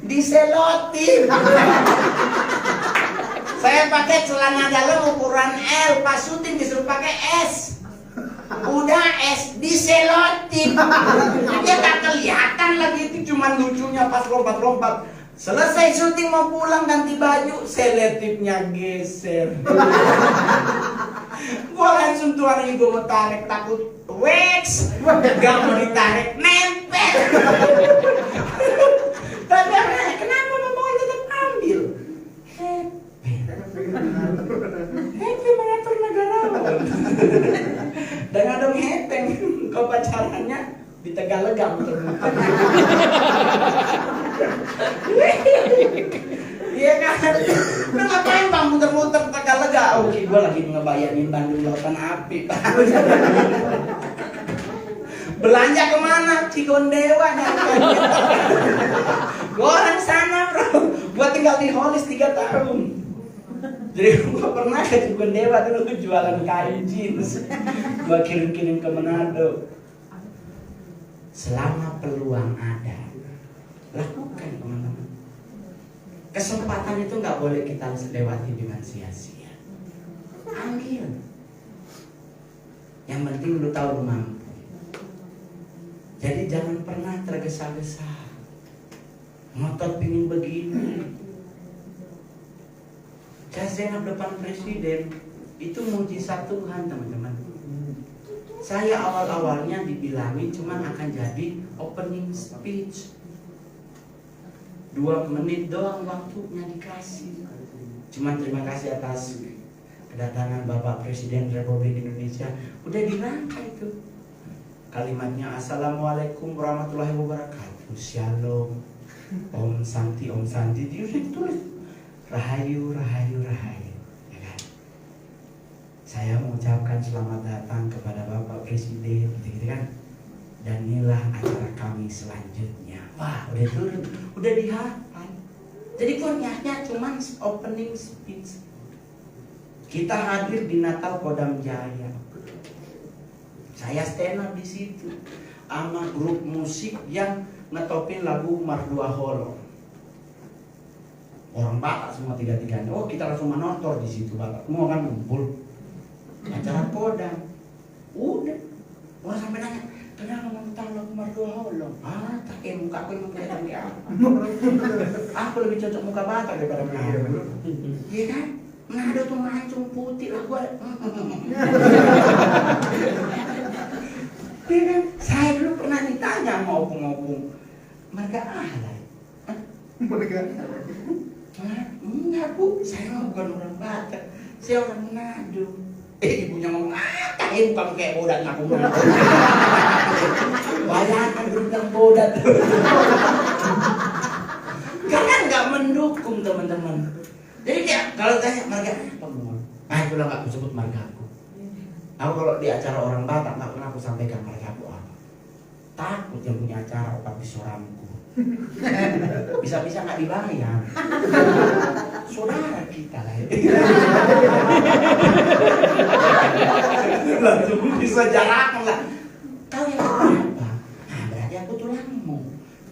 Diselotin. Saya pakai celana dalam ukuran L, pas syuting disuruh pakai S. Udah S diselotin. Dia nggak kelihatan lagi, itu cuma lucunya pas lompat-lompat. Selesai syuting mau pulang ganti baju, selotipnya geser. Gua langsung tuan ini gua mau tarik takut wax, gak mau ditarik nempel. Tapi kenapa mau tetap ambil? Happy mengatur negarawan. Dengan dong hepeng, kau pacarannya di Tegalega muter-muter. Iya kan? Lu ngapain bang muter-muter Tegalega? Oke, gue lagi ngebayangin Bandung Lautan Api. Belanja kemana? Cigondewa nyampe. Gue orang sana bro. Gue tinggal di Holis 3 tahun. Jadi gue pernah ke Cigondewa dulu jualan kain jeans. Gue kirim-kirim ke Manado. Selama peluang ada, lakukan teman-teman. Kesempatan itu nggak boleh kita lewati dengan sia-sia. Ambil. Yang penting lu tahu lu mampu. Jadi jangan pernah tergesa-gesa. ngotot pingin begini. Saya senap depan presiden, itu mujizat Tuhan teman-teman. Saya awal-awalnya dibilangin cuman akan jadi opening speech. 2 menit doang waktunya dikasih. Cuman terima kasih atas kedatangan Bapak Presiden Republik Indonesia. Udah dirangkai itu. Kalimatnya Assalamualaikum warahmatullahi wabarakatuh, Shalom, Om Santi, Om Santi. Dia udah ditulis Rahayu, Rahayu, Rahayu. Ya kan? Saya mengucapkan selamat datang kepada Bapak Presiden, gitu-gitu kan. Dan inilah acara kami selanjutnya. Wah, udah turun, udah dihafal. Jadi konyaknya cuman opening speech. Kita hadir di Natal Kodam Jaya. Saya stand up di situ sama grup musik yang ngetopin lagu Mardua Holo. Orang Batak semua tiga-tiganya. Oh, kita langsung menonton di situ Batak. Semua kan ngumpul. Acara Kodam. Udah. Orang sampai nanya, kenapa nonton lagu Mardua Holo? Ah, tak muka aku emang kelihatan kayak apa? Aku lebih cocok muka Batak daripada Manado. Iya kan? Manado tuh mancung putih lah gua. Iya kan? Saya dulu pernah ditanya sama opung-opung, marga alay. Mereka Enggak bu, saya mah bukan orang Batak, saya orang Manado. Ibunya ngomong, kamu kayak bodat ngaku Manado. Bayangkan gue bilang bodat. Karena nggak mendukung teman-teman. Jadi dia kalau tanya marga apa mau? Aku bilang nggak aku sebut marga aku. Aku kalau di acara orang Batak nggak pernah aku sampaikan marga aku apa. Takut yang punya acara opat bisoramku. Bisa-bisa nggak dibayar. Saudara kita lah. Langsung bisa jarak lah. Kau yang apa? Nah, berarti aku tulangmu.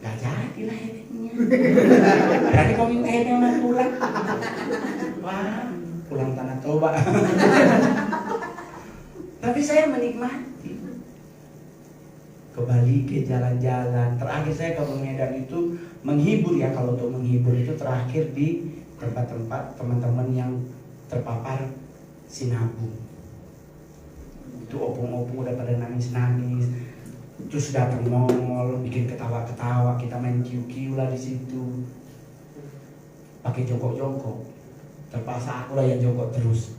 Gak jadi lah headingnya. Berarti kau minta heading sama tulang. Wah, pulang tanah toba. Tapi saya menikmati. Ke Bali, ke jalan-jalan. Terakhir saya ke Medan itu menghibur ya. Kalau untuk menghibur itu terakhir di tempat-tempat teman-teman yang terpapar sinabung. Itu opung-opung udah pada nangis-nangis. Terus datang mall, bikin ketawa-ketawa, kita main kiu-kiu lah di situ. Pakai jongkok-jongkok. Terpaksa aku lah yang jongkok terus.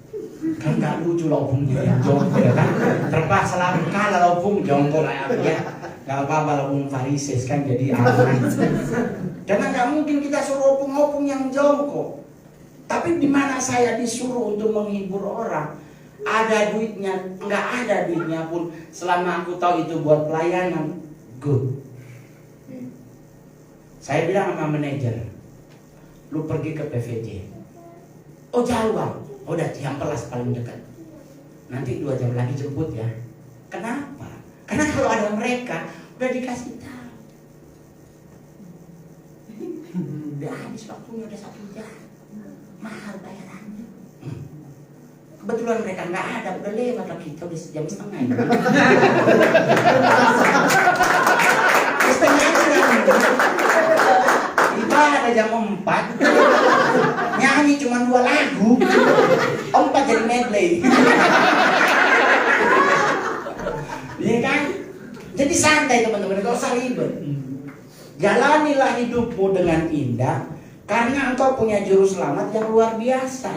Kan gak lucu lah opungnya yang jongkok ya kan. Terpaksa lah kalah opung jongkok lah aku ya. Gak apa-apa lah opung Farises kan jadi aman. Karena gak mungkin kita suruh opung-opung yang jongkok. Tapi di mana saya disuruh untuk menghibur orang, ada duitnya, nggak ada duitnya pun, selama aku tahu itu buat pelayanan, good. Saya bilang sama manajer, lu pergi ke PVJ. Oh jauh bang, udah Cihampelas paling dekat. Nanti 2 jam lagi jemput ya. Kenapa? Karena kalau ada mereka, udah dikasih tahu. Udah habis waktunya, udah 1 jam. Mahal bayarannya. Kebetulan mereka nggak ada, udah lewat lah kita udah 1,5 jam. Ibadah jam 4. Nyanyi cuma 2 lagu. 4 jadi medley. Iya kan? Jadi santai teman-teman, gak usah ribet. Jalanilah hidupmu dengan indah. Karena engkau punya juru selamat yang luar biasa.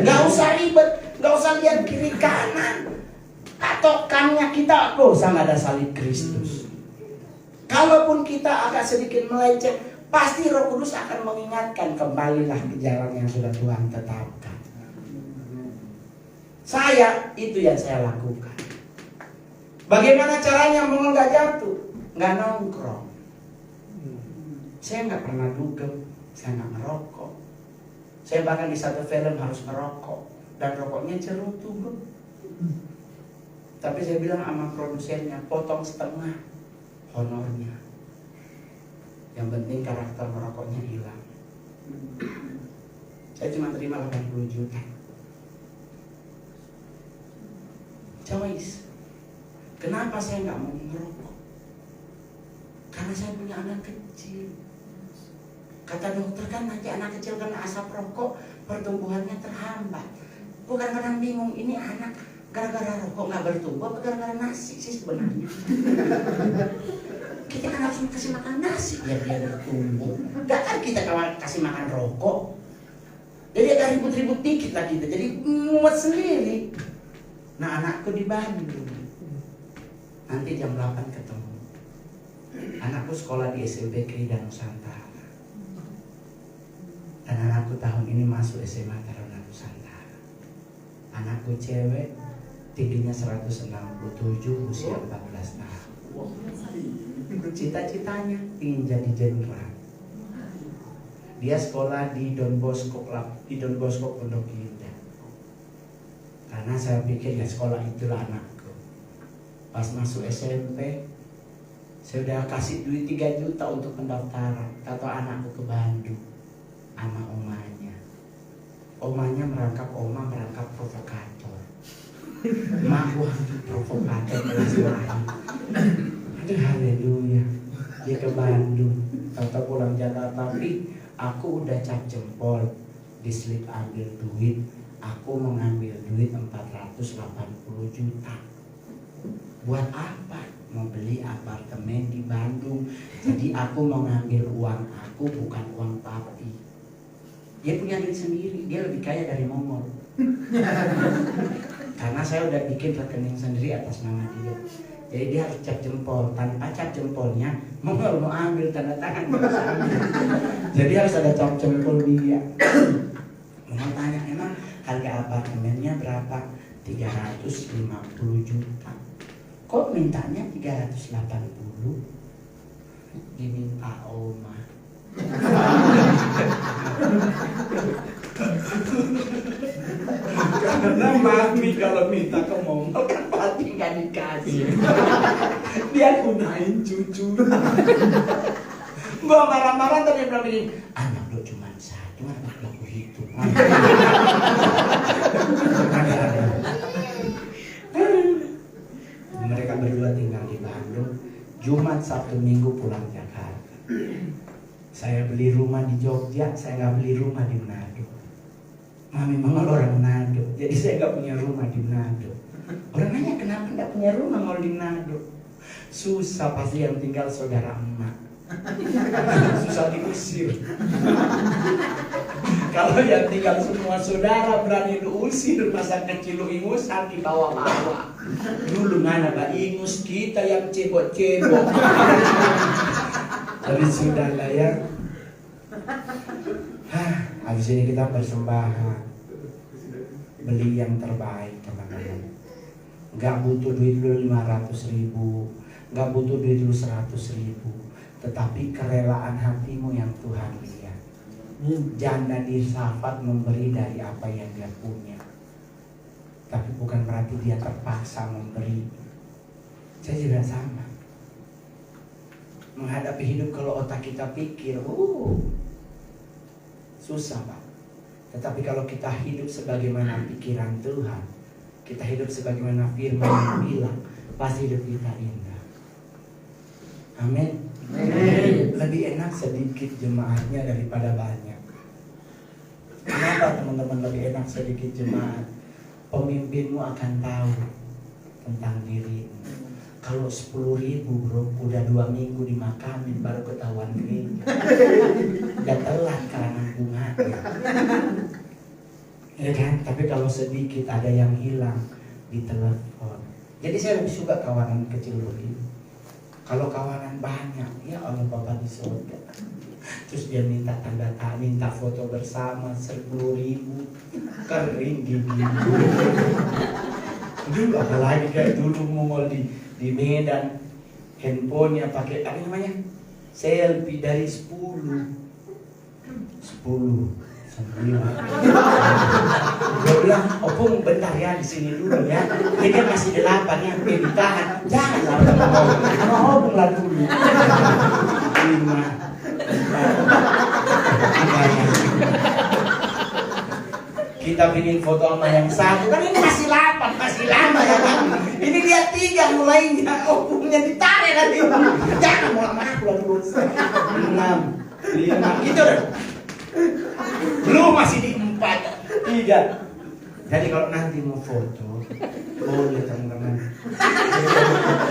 Gak usah ribet, gak usah lihat kiri kanan. Patokannya kita sama ada salib Kristus. Kalaupun kita agak sedikit melenceng, pasti Roh Kudus akan mengingatkan, kembalilah ke jalan yang sudah Tuhan tetapkan. Saya, itu yang saya lakukan. Bagaimana caranya mau nggak jatuh? Nggak nongkrong. Saya nggak pernah dugem. Saya nggak ngerokok. Saya bahkan di satu film harus ngerokok dan rokoknya cerutu bro. Tapi saya bilang sama produsennya, potong setengah honornya. Yang penting karakter merokoknya hilang. Saya cuma terima 80 juta. Choice. Kenapa saya nggak mau ngerokok? Karena saya punya anak kecil. Kata dokter kan nanti anak kecil kena asap rokok pertumbuhannya terhambat. Gue kadang-kadang bingung, ini anak gara-gara rokok nggak bertumbuh apa gara-gara nasi sih sebenarnya? Kita kan harus kasih makan nasi biar dia bertumbuh. Gak kan kita kasih makan rokok. Jadi agak ribut-ribut dikit lah kita, jadi muat sendiri. Nah anakku di Bandung, nanti jam 8 ketemu. Anakku sekolah di SMP Krida Nusantara. Dan anakku tahun ini masuk SMA Taruna Nusantara. Anakku cewek, tingginya 167, usia 14 tahun. Cita-citanya ingin jadi jenderal. Dia sekolah di Don Bosco Pondok Indah. Karena saya pikir ya sekolah itulah anakku. Pas masuk SMP, saya udah kasih duit 3 juta untuk pendaftaran. Tahu anakku ke Bandung sama omanya. Omanya merangkap provokator. Mak gua provokator kelas lain. Aduh haleluya. Dia ke Bandung. Tahu pulang Jakarta, tapi aku udah cap jempol di slip ambil duit. Aku mengambil duit 480 juta. Buat apa? Mau beli apartemen di Bandung. Jadi aku mau ngambil uang aku, bukan uang papi. Dia punya duit sendiri, dia lebih kaya dari Momol. Karena saya udah bikin rekening sendiri atas nama dia. Jadi dia harus cap jempol. Tanpa cap jempolnya, Momol mau ambil tanda tangan. Jadi harus ada cap jempol dia. Momol tanya, emang harga apartemennya berapa? 350 juta. Kok mintanya 380? Diminta Oma. Karena mami kalau minta ke Momol kan pasti gak dikasih. Dia gunain cucu. Gua marah-marah tadi bilang begini, anak lo cuma satu, anak lo begitu. Mereka berdua tinggal di Bandung. Jumat, Sabtu, Minggu pulang Jakarta. Saya beli rumah di Jogja, saya nggak beli rumah di Manado. Mami mama orang Manado, jadi saya nggak punya rumah di Manado. Orang nanya kenapa nggak punya rumah kalau di Manado? Susah, pasti yang tinggal saudara emak. Susah diusir. Kalau yang tinggal semua saudara berani diusir, masa kecil lu ingusan di bawah-bawah. Dulu mana Pak ingus kita yang cebok-cebok. Tapi sudah lah ya. Habis ini kita persembahan, beli yang terbaik teman-teman. Gak butuh duit lu 500.000, gak butuh duit lu 100.000, tetapi kerelaan hatimu yang Tuhan lihat. Janda di Safat memberi dari apa yang dia punya, tapi bukan berarti dia terpaksa memberi. Saya juga sama. Menghadapi hidup kalau otak kita pikir, susah Pak. Tetapi kalau kita hidup sebagaimana pikiran Tuhan, kita hidup sebagaimana firman yang bilang, pasti hidup kita indah. Amin. Lebih enak sedikit jemaatnya daripada banyak. Kenapa teman-teman lebih enak sedikit jemaat? Pemimpinmu akan tahu tentang dirimu. Kalau 10.000 bro, udah 2 minggu dimakamin baru ketahuan gereja. Udah telat karangan bunga. Ya kan? Tapi kalau sedikit ada yang hilang di telepon. Jadi saya lebih suka kawanan kecil begini. Kalau kawanan banyak, ya Allah Bapak di surga. Terus dia minta tanda tangan, minta foto bersama 10.000, kering gini. Dulu apalagi kayak dulu Mongol di Medan, handphonenya pakai apa namanya, selfie dari 10, 9. Gue bilang, opung bentar ya di sini dulu ya. Ini kan masih 8 ya, ditahan. Jangan lah, sama opung lah dulu. 5. Kita bikin foto sama yang 1 kan ini masih 8, masih lama ya kan. Ini dia 3 mulainya, opungnya ditarik nanti. Jangan mau lama aku lah dulu. 6. 5 gitu deh. Belum masih di 4, 3. Jadi kalau nanti mau foto, boleh teman-teman.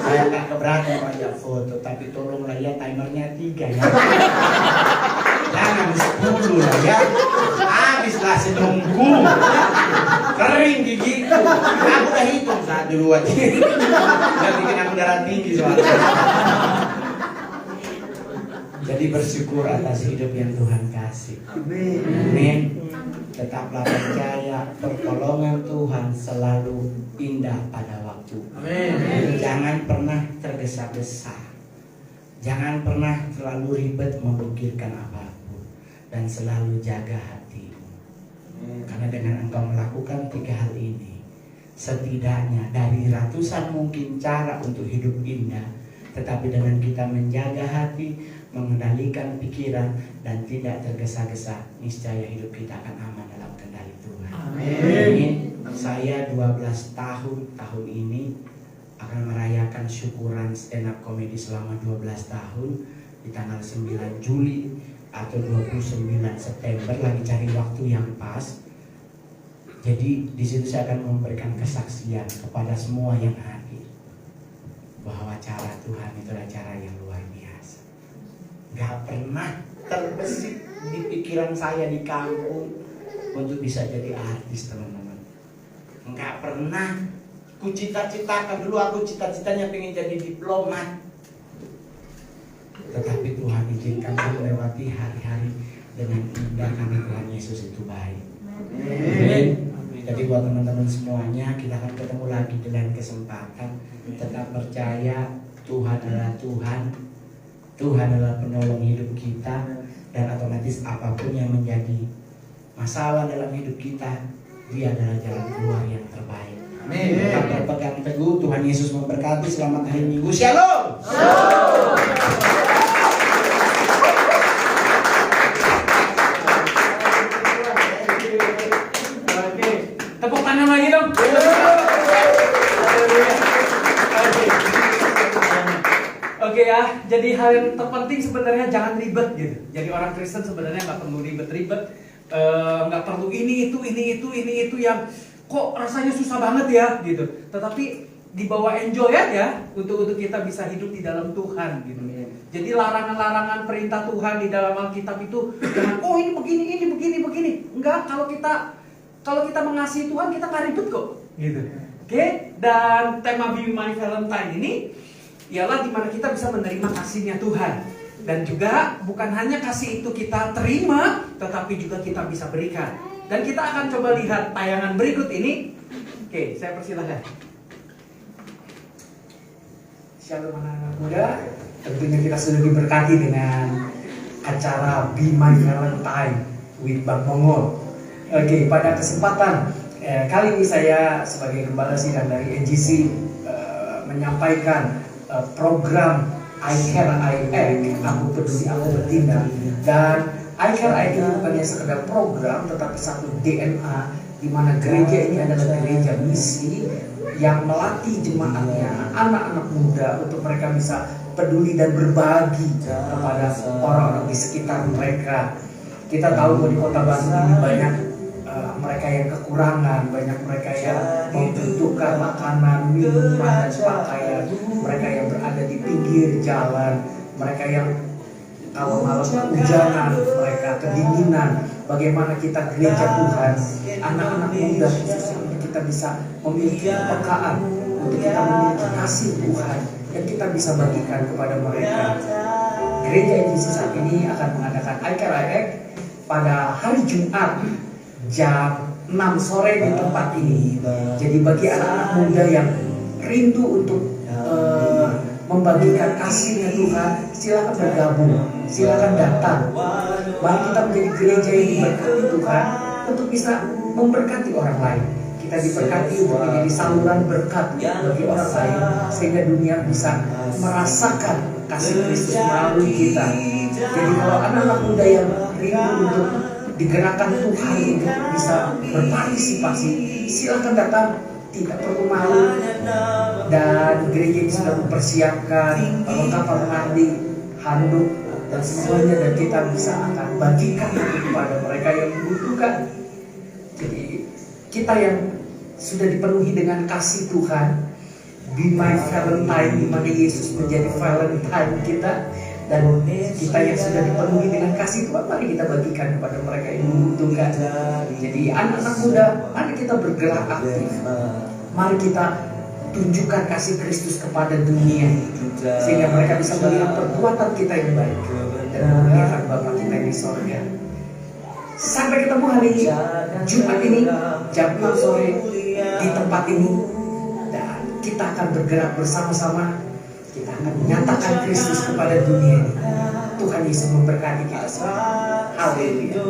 Saya nggak keberatan banyak foto, tapi tolonglah ya timernya 3 ya. Jangan 10 lah ya. Habislah senyumku. Kering gigiku. Aku udah hitung 1, 2, 3. Dan bikin aku darah tinggi soalnya. Jadi bersyukur atas hidup yang Tuhan kasih. Amin. Tetaplah percaya pertolongan Tuhan selalu indah pada waktu. Amin. Jangan pernah tergesa-gesa. Jangan pernah terlalu ribet memikirkan apapun. Dan selalu jaga hatimu. Karena dengan engkau melakukan 3 hal ini, setidaknya dari ratusan mungkin cara untuk hidup indah, tetapi dengan kita menjaga hati, mengendalikan pikiran, dan tidak tergesa-gesa, niscaya hidup kita akan aman dalam kendali Tuhan. Amin. Saya 12 tahun ini akan merayakan syukuran stand up comedy selama 12 tahun di tanggal 9 Juli atau 29 September, lagi cari waktu yang pas. Jadi di situ saya akan memberikan kesaksian kepada semua yang hadir bahwa cara Tuhan itulah cara yang luar biasa. Gak pernah terbesit di pikiran saya di kampung untuk bisa jadi artis, teman-teman. Gak pernah. Ku cita-citakan dulu, aku cita-citanya pengen jadi diplomat. Tetapi Tuhan izinkan saya melewati hari-hari dengan indah karena Tuhan Yesus itu baik. Amin. Jadi buat teman-teman semuanya, kita akan ketemu lagi dengan kesempatan. Tetap percaya Tuhan adalah Tuhan. Tuhan adalah penolong hidup kita. Dan otomatis apapun yang menjadi masalah dalam hidup kita, Dia adalah jalan keluar yang terbaik. Amin. Tetap berpegang teguh. Tuhan Yesus memberkati. Selamat hari Minggu. Shalom. Tepuk tangan lagi dong. Oke ya, jadi hal yang terpenting sebenarnya jangan ribet gitu. Jadi orang Kristen sebenarnya nggak perlu ribet-ribet, nggak perlu ini itu yang kok rasanya susah banget ya gitu. Tetapi dibawa enjoy ya untuk kita bisa hidup di dalam Tuhan gitu. Jadi larangan-larangan perintah Tuhan di dalam Alkitab itu jangan ini begini. Enggak, kalau kita mengasihi Tuhan kita nggak ribet kok gitu. Oke, dan tema Be My Valentine ini ialah dimana kita bisa menerima kasihnya Tuhan. Dan juga bukan hanya kasih itu kita terima, tetapi juga kita bisa berikan. Dan kita akan coba lihat tayangan berikut ini. Oke, saya persilahkan. Shalom anak-anak muda. Tentunya kita sudah diberkati dengan acara Be My Valentine with Bang Mongol. Oke, pada kesempatan kali ini saya sebagai gembala sidang dari NGC menyampaikan program I Care I Act, aku peduli aku bertindak. Dan I Care I Act itu bukannya sekedar program, tetapi satu DNA di mana gereja ini adalah gereja misi yang melatih jemaatnya, anak-anak muda untuk mereka bisa peduli dan berbagi kepada orang-orang di sekitar mereka. Kita tahu bahwa di kota Bandung ini banyak mereka yang kekurangan, banyak mereka yang membutuhkan makanan, minuman, dan pakaian, mereka yang berada di pinggir jalan, mereka yang kalau malam kehujanan, mereka kedinginan. Bagaimana kita gereja Tuhan, anak-anak muda khususnya, kita bisa memiliki kepekaan, untuk kita memiliki kasih Tuhan yang kita bisa bagikan kepada mereka. Gereja NGC saat ini akan mengadakan I Care I Act pada hari Jumat jam 6 sore di tempat ini. Jadi bagi anak-anak muda yang rindu untuk membagikan kasihnya Tuhan, silakan bergabung, silakan datang. Mari kita menjadi gereja yang diberkati Tuhan untuk bisa memberkati orang lain. Kita diberkati untuk menjadi saluran berkat bagi orang lain, sehingga dunia bisa merasakan kasih Kristus melalui kita. Jadi kalau anak-anak muda yang rindu untuk digerakkan Tuhan untuk bisa berpartisipasi, silakan datang, tidak perlu malu. Dan gereja ini sudah mempersiapkan perlengkapan mandi, handuk, dan semuanya, dan kita bisa akan bagikan itu kepada mereka yang membutuhkan. Jadi kita yang sudah dipenuhi dengan kasih Tuhan, be my Valentine, di mana Yesus menjadi Valentine kita, dan kita yang sudah dipenuhi dengan kasih Tuhan, mari kita bagikan kepada mereka yang membutuhkan. Jadi anak-anak muda, mari kita bergerak aktif. Mari kita tunjukkan kasih Kristus kepada dunia, sehingga mereka bisa melihat perbuatan kita yang baik dan memuliakan Bapa kita yang di sorga. Sampai ketemu hari Jumat ini jam 6 sore di tempat ini, dan kita akan bergerak bersama-sama. Kita akan menyatakan Kristus kepada dunia ini. Tuhan Yesus memberkati kita semua. Haleluya.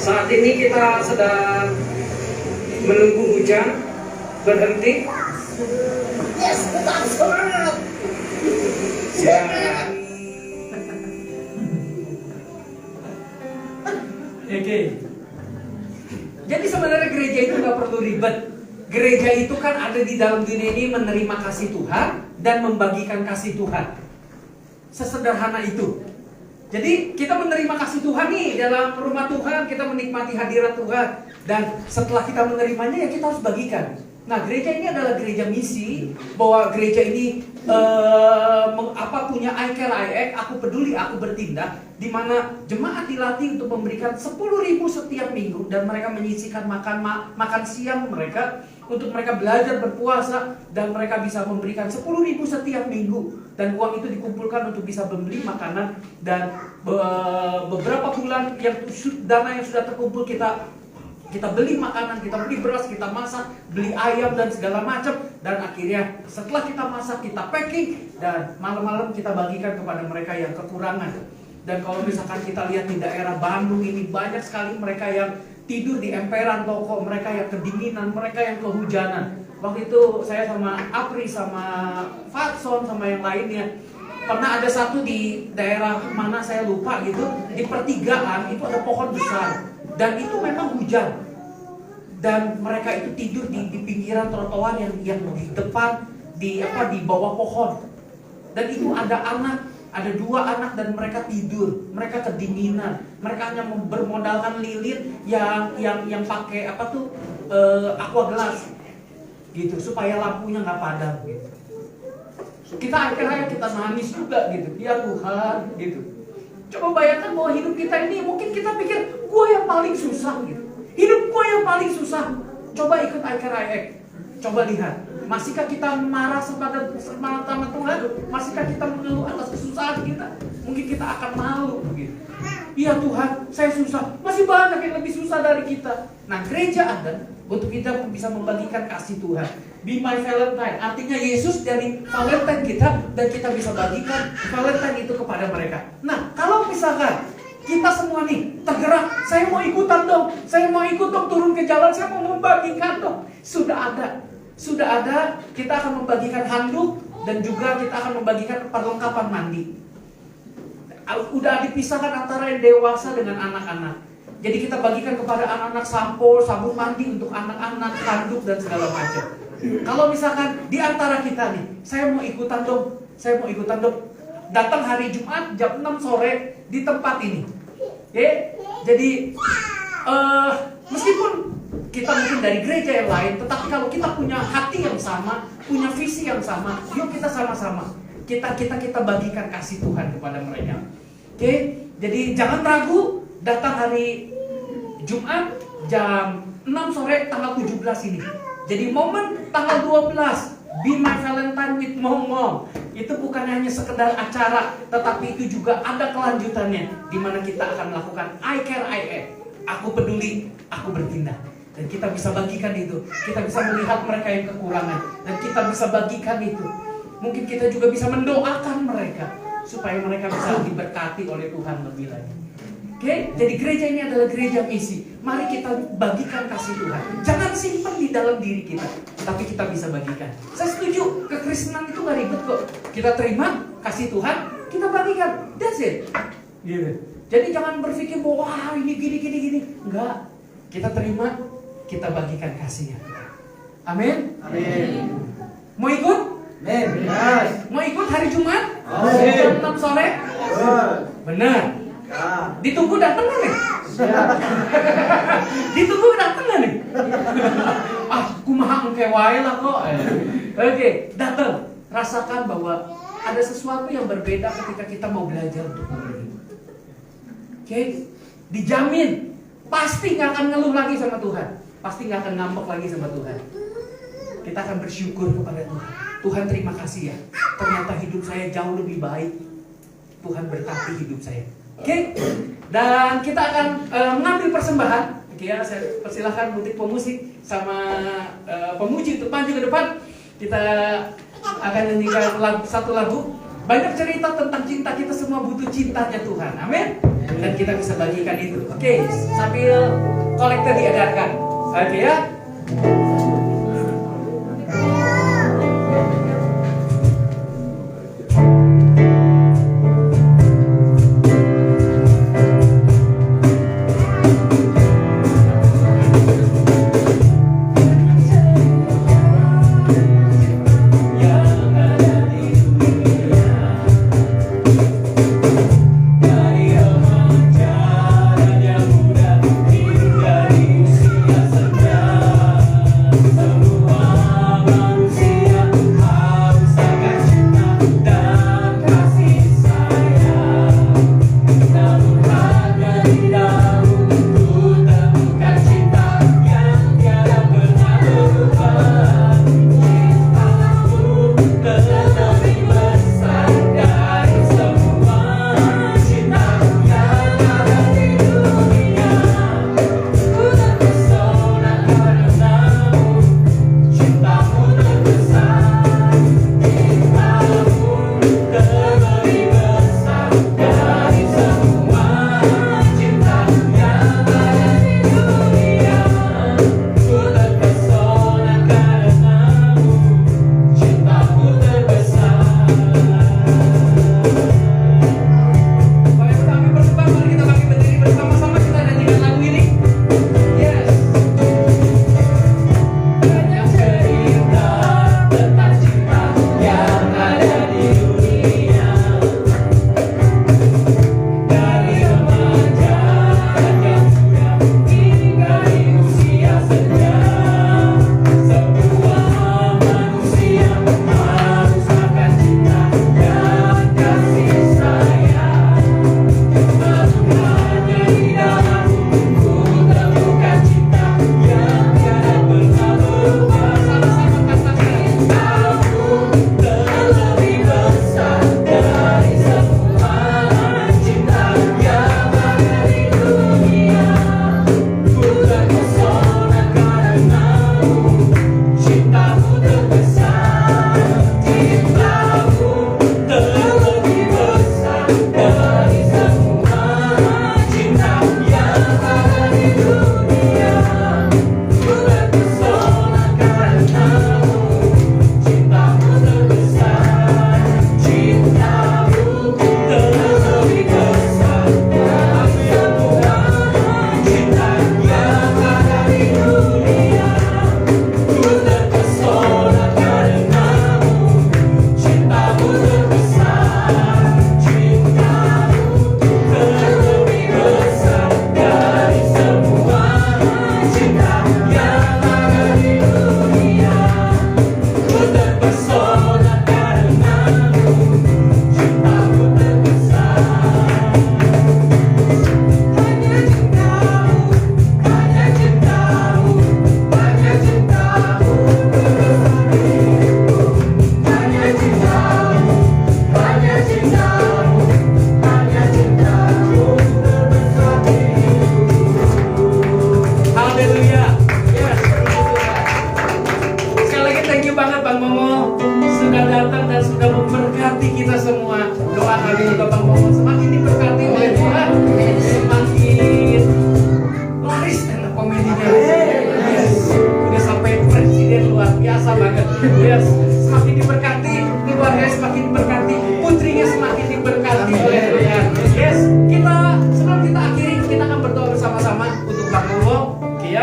Saat ini kita sedang menunggu hujan berhenti. Yes, tetap semangat. Ya. Oke. Jadi sebenarnya gereja itu nggak perlu ribet. Gereja itu kan ada di dalam dunia ini menerima kasih Tuhan dan membagikan kasih Tuhan. Sesederhana itu. Jadi kita menerima kasih Tuhan nih dalam rumah Tuhan, kita menikmati hadirat Tuhan, dan setelah kita menerimanya ya kita harus bagikan. Nah, gereja ini adalah gereja misi, bahwa gereja ini punya I care I act, aku peduli aku bertindak, di mana jemaat dilatih untuk memberikan 10.000 setiap minggu, dan mereka menyisihkan makan siang mereka untuk mereka belajar berpuasa, dan mereka bisa memberikan 10.000 setiap minggu, dan uang itu dikumpulkan untuk bisa membeli makanan, dan beberapa bulan yang dana yang sudah terkumpul kita beli makanan, kita beli beras, kita masak, beli ayam dan segala macam, dan akhirnya setelah kita masak, kita packing, dan malam-malam kita bagikan kepada mereka yang kekurangan. Dan kalau misalkan kita lihat di daerah Bandung ini, banyak sekali mereka yang tidur di emperan toko, mereka yang kedinginan, mereka yang kehujanan. Waktu itu saya sama Apri, sama Fatson, sama yang lainnya, pernah ada satu di daerah mana saya lupa gitu, di pertigaan itu ada pohon besar, dan itu memang hujan, dan mereka itu tidur di pinggiran trotoar yang di depan, di bawah pohon, dan itu ada 2 anak dan mereka tidur, mereka kedinginan, mereka hanya bermodalkan lilin yang pakai aqua gelas gitu supaya lampunya nggak padam gitu. Kita akhirnya kita nangis juga gitu, ya Tuhan gitu. Coba bayangkan bahwa hidup kita ini, mungkin kita pikir gue yang paling susah gitu, hidup gue yang paling susah. Coba ikut I Care I Act, coba lihat, masihkah kita marah sama Tuhan? Masihkah kita mengeluh atas kesusahan kita? Mungkin kita akan malu gitu. Iya Tuhan, saya susah, masih banyak yang lebih susah dari kita. Nah, gereja ada untuk kita bisa membagikan kasih Tuhan. Be my Valentine. Artinya Yesus dari Valentine kita, dan kita bisa bagikan Valentine itu kepada mereka. Nah, kalau misalkan kita semua nih tergerak, saya mau ikutan dong, saya mau ikut dong turun ke jalan, saya mau membagikan dong. Sudah ada, kita akan membagikan handuk, dan juga kita akan membagikan perlengkapan mandi. Udah dipisahkan antara yang dewasa dengan anak-anak. Jadi kita bagikan kepada anak-anak sampo, sabun mandi untuk anak-anak, handuk dan segala macam. Kalau misalkan di antara kita nih, saya mau ikutan dong, datang hari Jumat jam 6 sore di tempat ini. Oke? Jadi meskipun kita mungkin dari gereja yang lain, tetapi kalau kita punya hati yang sama, punya visi yang sama, yuk kita sama-sama kita bagikan kasih Tuhan kepada mereka. Oke? Jadi jangan ragu, datang hari Jumat jam 6 sore tanggal 17 ini. Jadi momen tanggal 12, Be My Valentine with Mom. Itu bukan hanya sekedar acara, tetapi itu juga ada kelanjutannya, di mana kita akan melakukan I Care I Act. Aku peduli, aku bertindak. Dan kita bisa bagikan itu. Kita bisa melihat mereka yang kekurangan, dan kita bisa bagikan itu. Mungkin kita juga bisa mendoakan mereka supaya mereka bisa diberkati oleh Tuhan lebih lagi. Oke, jadi gereja ini adalah gereja misi. Mari kita bagikan kasih Tuhan. Jangan simpan di dalam diri kita, tapi kita bisa bagikan. Saya setuju, kekristenan itu gak ribet kok. Kita terima kasih Tuhan, kita bagikan. That's it. Gitu. Jadi jangan berpikir bahwa wah ini gini. Enggak. Kita terima, kita bagikan kasihnya. Amin. Amin. Mau ikut? Amin. Mau ikut hari Jumat? Amin. Jam 6 sore? Benar. Ditunggu datang kan nih? Ditunggu datang kan nih? Kumaha engke wae lah kok. Oke, datang. Rasakan bahwa ada sesuatu yang berbeda ketika kita mau belajar untuk memberi. Oke, dijamin pasti nggak akan ngeluh lagi sama Tuhan, pasti nggak akan ngambek lagi sama Tuhan. Kita akan bersyukur kepada Tuhan. Tuhan terima kasih ya, ternyata hidup saya jauh lebih baik. Tuhan berkati hidup saya. Oke, dan kita akan mengambil persembahan. Oke ya, saya persilahkan butik pemusik sama pemuji untuk maju ke depan. Kita akan nyanyikan satu lagu. Banyak cerita tentang cinta, kita semua butuh cintanya Tuhan. Amin. Dan kita bisa bagikan itu. Oke, sambil kolektor diadakan. Oke ya. Dari remaja dan yang muda hingga di usia senja.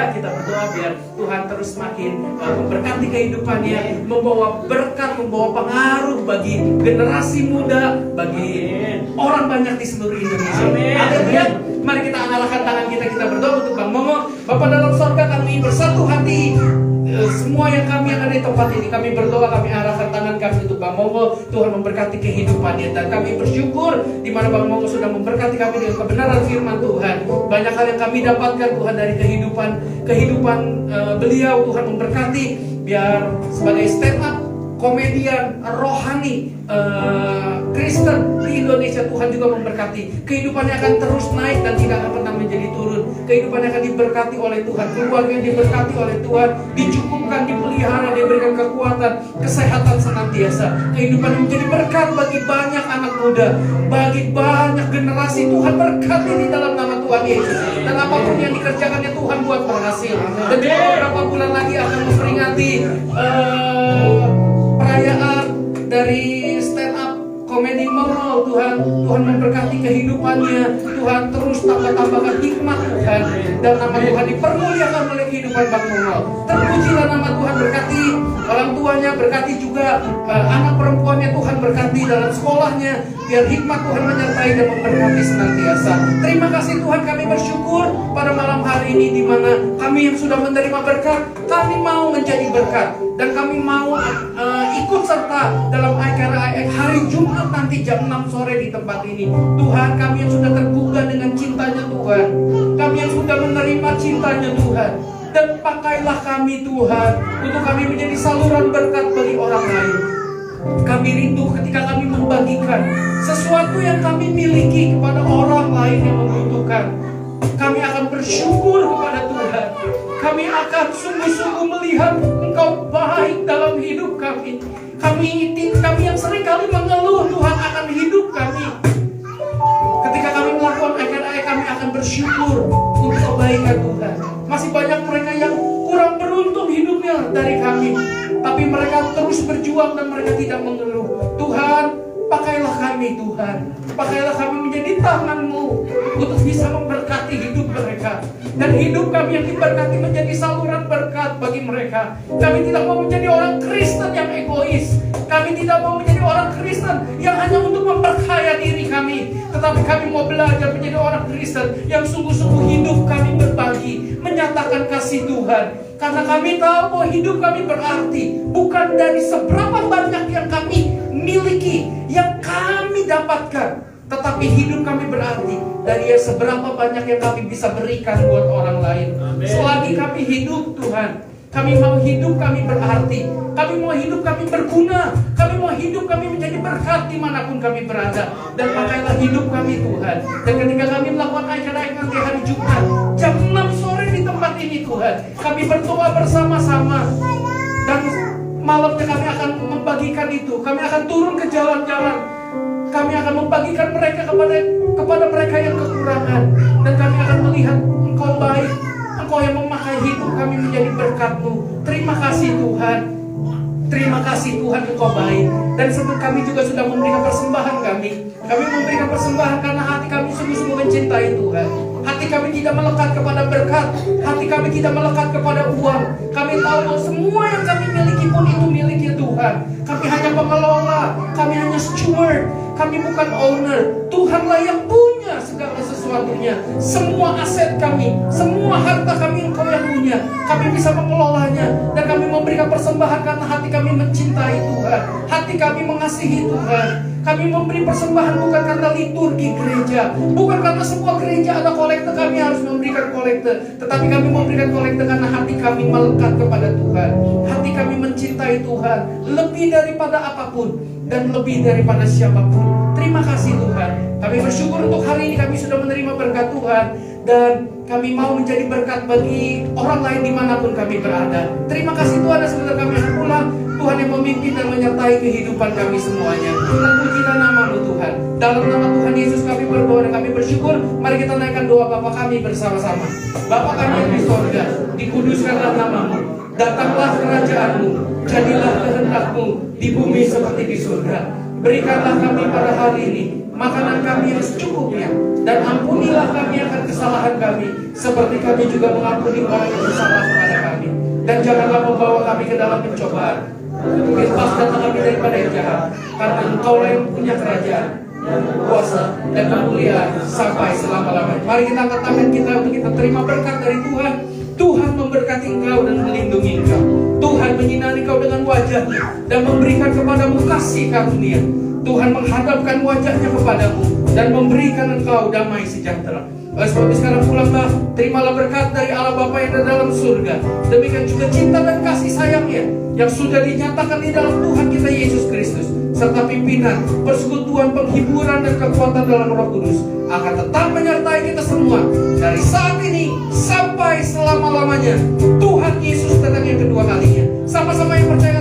Ya, kita berdoa biar Tuhan terus makin memberkati kehidupannya, membawa berkat, membawa pengaruh bagi generasi muda, bagi orang banyak di seluruh Indonesia. Haleluya. Mari kita anggarkan tangan kita berdoa untuk Bang Momo. Bapa dalam sorga, kami bersatu hati. Semua yang ada di tempat ini, kami berdoa, kami arahkan tangan kami untuk Bang Momo. Tuhan memberkati kehidupannya, dan kami bersyukur di mana Bang Momo sudah memberkati kami dengan kebenaran firman Tuhan. Banyak hal yang kami dapatkan Tuhan dari kehidupan beliau. Tuhan memberkati, biar sebagai stand up komedian rohani Kristen di Indonesia, Tuhan juga memberkati. Kehidupannya akan terus naik dan tidak akan pernah menjadi turun. Kehidupannya akan diberkati oleh Tuhan, keluarganya diberkati oleh Tuhan, dicukupkan, dipelihara, diberikan kekuatan, kesehatan senantiasa. Kehidupannya menjadi berkat bagi banyak anak muda, bagi banyak generasi. Tuhan berkati di dalam nama Tuhan Yesus. Dan apapun yang dikerjakannya Tuhan buat berhasil. Dan di beberapa bulan lagi akan memperingati perayaan dari stand up komedi Momo. Tuhan memberkati kehidupannya. Tuhan terus tambahkan hikmat Tuhan, dan nama Tuhan dipermuliakan oleh kehidupan Bang Momo. Terpujilah nama Tuhan, berkati orang tuanya, berkati juga anak perempuannya. Tuhan berkati dalam sekolahnya, biar hikmat Tuhan menyertai dan memberkati senantiasa. Terima kasih Tuhan, kami bersyukur pada malam hari ini, di mana kami yang sudah menerima berkat, kami mau menjadi berkat, dan kami mau ikut serta dalam acara hari Jumat nanti jam 6 sore di tempat ini. Tuhan, kami yang sudah tergugah dengan cintanya Tuhan, kami yang sudah menerima cintanya Tuhan, dan pakailah kami Tuhan untuk kami menjadi saluran berkat bagi orang lain. Kami rindu ketika kami membagikan sesuatu yang kami miliki kepada orang lain yang membutuhkan. Kami akan bersyukur kepada Tuhan. Kami akan sungguh-sungguh melihat Engkau baik dalam hidup kami. Kami yang seringkali mengeluh Tuhan akan hidup kami. Ketika kami melakukan ayat-ayat, kami akan bersyukur untuk kebaikan Tuhan. Masih banyak mereka yang kurang beruntung hidupnya dari kami, tapi mereka terus berjuang dan mereka tidak mengeluh. Tuhan, pakailah kami Tuhan. Pakailah kami menjadi tangan-Mu untuk bisa memberkati hidup mereka. Dan hidup kami yang diberkati menjadi saluran berkat bagi mereka. Kami tidak mau menjadi orang Kristen yang egois. Kami tidak mau menjadi orang Kristen yang hanya untuk memperkaya diri kami. Tetapi kami mau belajar menjadi orang Kristen yang sungguh-sungguh hidup kami berbagi, menyatakan kasih Tuhan. Karena kami tahu bahwa hidup kami berarti bukan dari seberapa banyak yang kami miliki, yang kami dapatkan, tetapi hidup kami berarti dari seberapa banyak yang kami bisa berikan buat orang lain. Selagi kami hidup Tuhan, kami mau hidup kami berarti, kami mau hidup kami berguna, kami mau hidup kami menjadi berkat dimanapun kami berada. Dan pakailah hidup kami Tuhan. Dan ketika kami melakukan acara nanti hari Jumat jam 6 sore di tempat ini Tuhan, kami berdoa bersama-sama, dan malamnya kami akan membagikan itu. Kami akan turun ke jalan-jalan, kami akan membagikan mereka kepada mereka yang kekurangan. Dan kami akan melihat Engkau baik, Engkau yang memakai hidup kami menjadi berkat-Mu. Terima kasih Tuhan. Terima kasih Tuhan, Engkau baik. Dan sebelum kami juga sudah memberikan persembahan kami memberikan persembahan karena hati kami sungguh-sungguh mencintai Tuhan. Hati kami tidak melekat kepada berkat, hati kami tidak melekat kepada uang. Kami tahu bahwa semua yang kami miliki pun itu miliknya Tuhan. Kami hanya pengelola, kami hanya steward, kami bukan owner. Tuhanlah yang punya segala sesuatunya. Semua aset kami, semua harta kami Engkau yang punya. Kami bisa mengelolanya, dan kami memberikan persembahan karena hati kami mencintai Tuhan, hati kami mengasihi Tuhan. Kami memberi persembahan bukan karena liturgi gereja, bukan karena sebuah gereja ada kolekte kami harus memberikan kolekte, tetapi kami memberikan kolekte karena hati kami melekat kepada Tuhan. Hati kami mencintai Tuhan lebih daripada apapun dan lebih daripada siapapun. Terima kasih Tuhan. Kami bersyukur untuk hari ini kami sudah menerima berkat Tuhan, dan kami mau menjadi berkat bagi orang lain dimanapun kami berada. Terima kasih Tuhan, dan sebentar kami akan pulang. Tuhan yang memimpin dan menyertai kehidupan kami semuanya. Terpujilah nama-Mu Tuhan. Dalam nama Tuhan Yesus kami berdoa dan kami bersyukur. Mari kita naikkan doa Bapa kami bersama-sama. Bapa kami yang di sorga, dikuduskanlah nama-Mu. Datanglah kerajaan-Mu, jadilah kehendak-Mu di bumi seperti di surga. Berikanlah kami pada hari ini makanan kami yang secukupnya. Dan ampunilah kami akan kesalahan kami, seperti kami juga mengampuni orang yang bersalah kepada kami. Dan janganlah membawa kami ke dalam pencobaan, lepaskan kami daripada yang jahat, karena Engkaulah yang punya kerajaan, kuasa, dan kemuliaan sampai selama-lamanya. Mari kita angkat tangan kita untuk kita terima berkat dari Tuhan. Tuhan memberkati engkau dan melindungi engkau. Tuhan menyinari engkau dengan wajahnya dan memberikan kepadamu kasih karunia. Tuhan menghadapkan wajahnya kepadamu dan memberikan engkau damai sejahtera. Oleh sebab itu sekarang pulanglah, terimalah berkat dari Allah Bapa yang ada dalam surga. Demikian juga cinta dan kasih sayangnya yang sudah dinyatakan di dalam Tuhan kita Yesus Kristus, serta pimpinan, persekutuan, penghiburan, dan kekuatan dalam Roh Kudus akan tetap menyertai kita semua dari saat ini sampai selama-lamanya. Tuhan Yesus datang yang kedua kalinya. Sama-sama yang percaya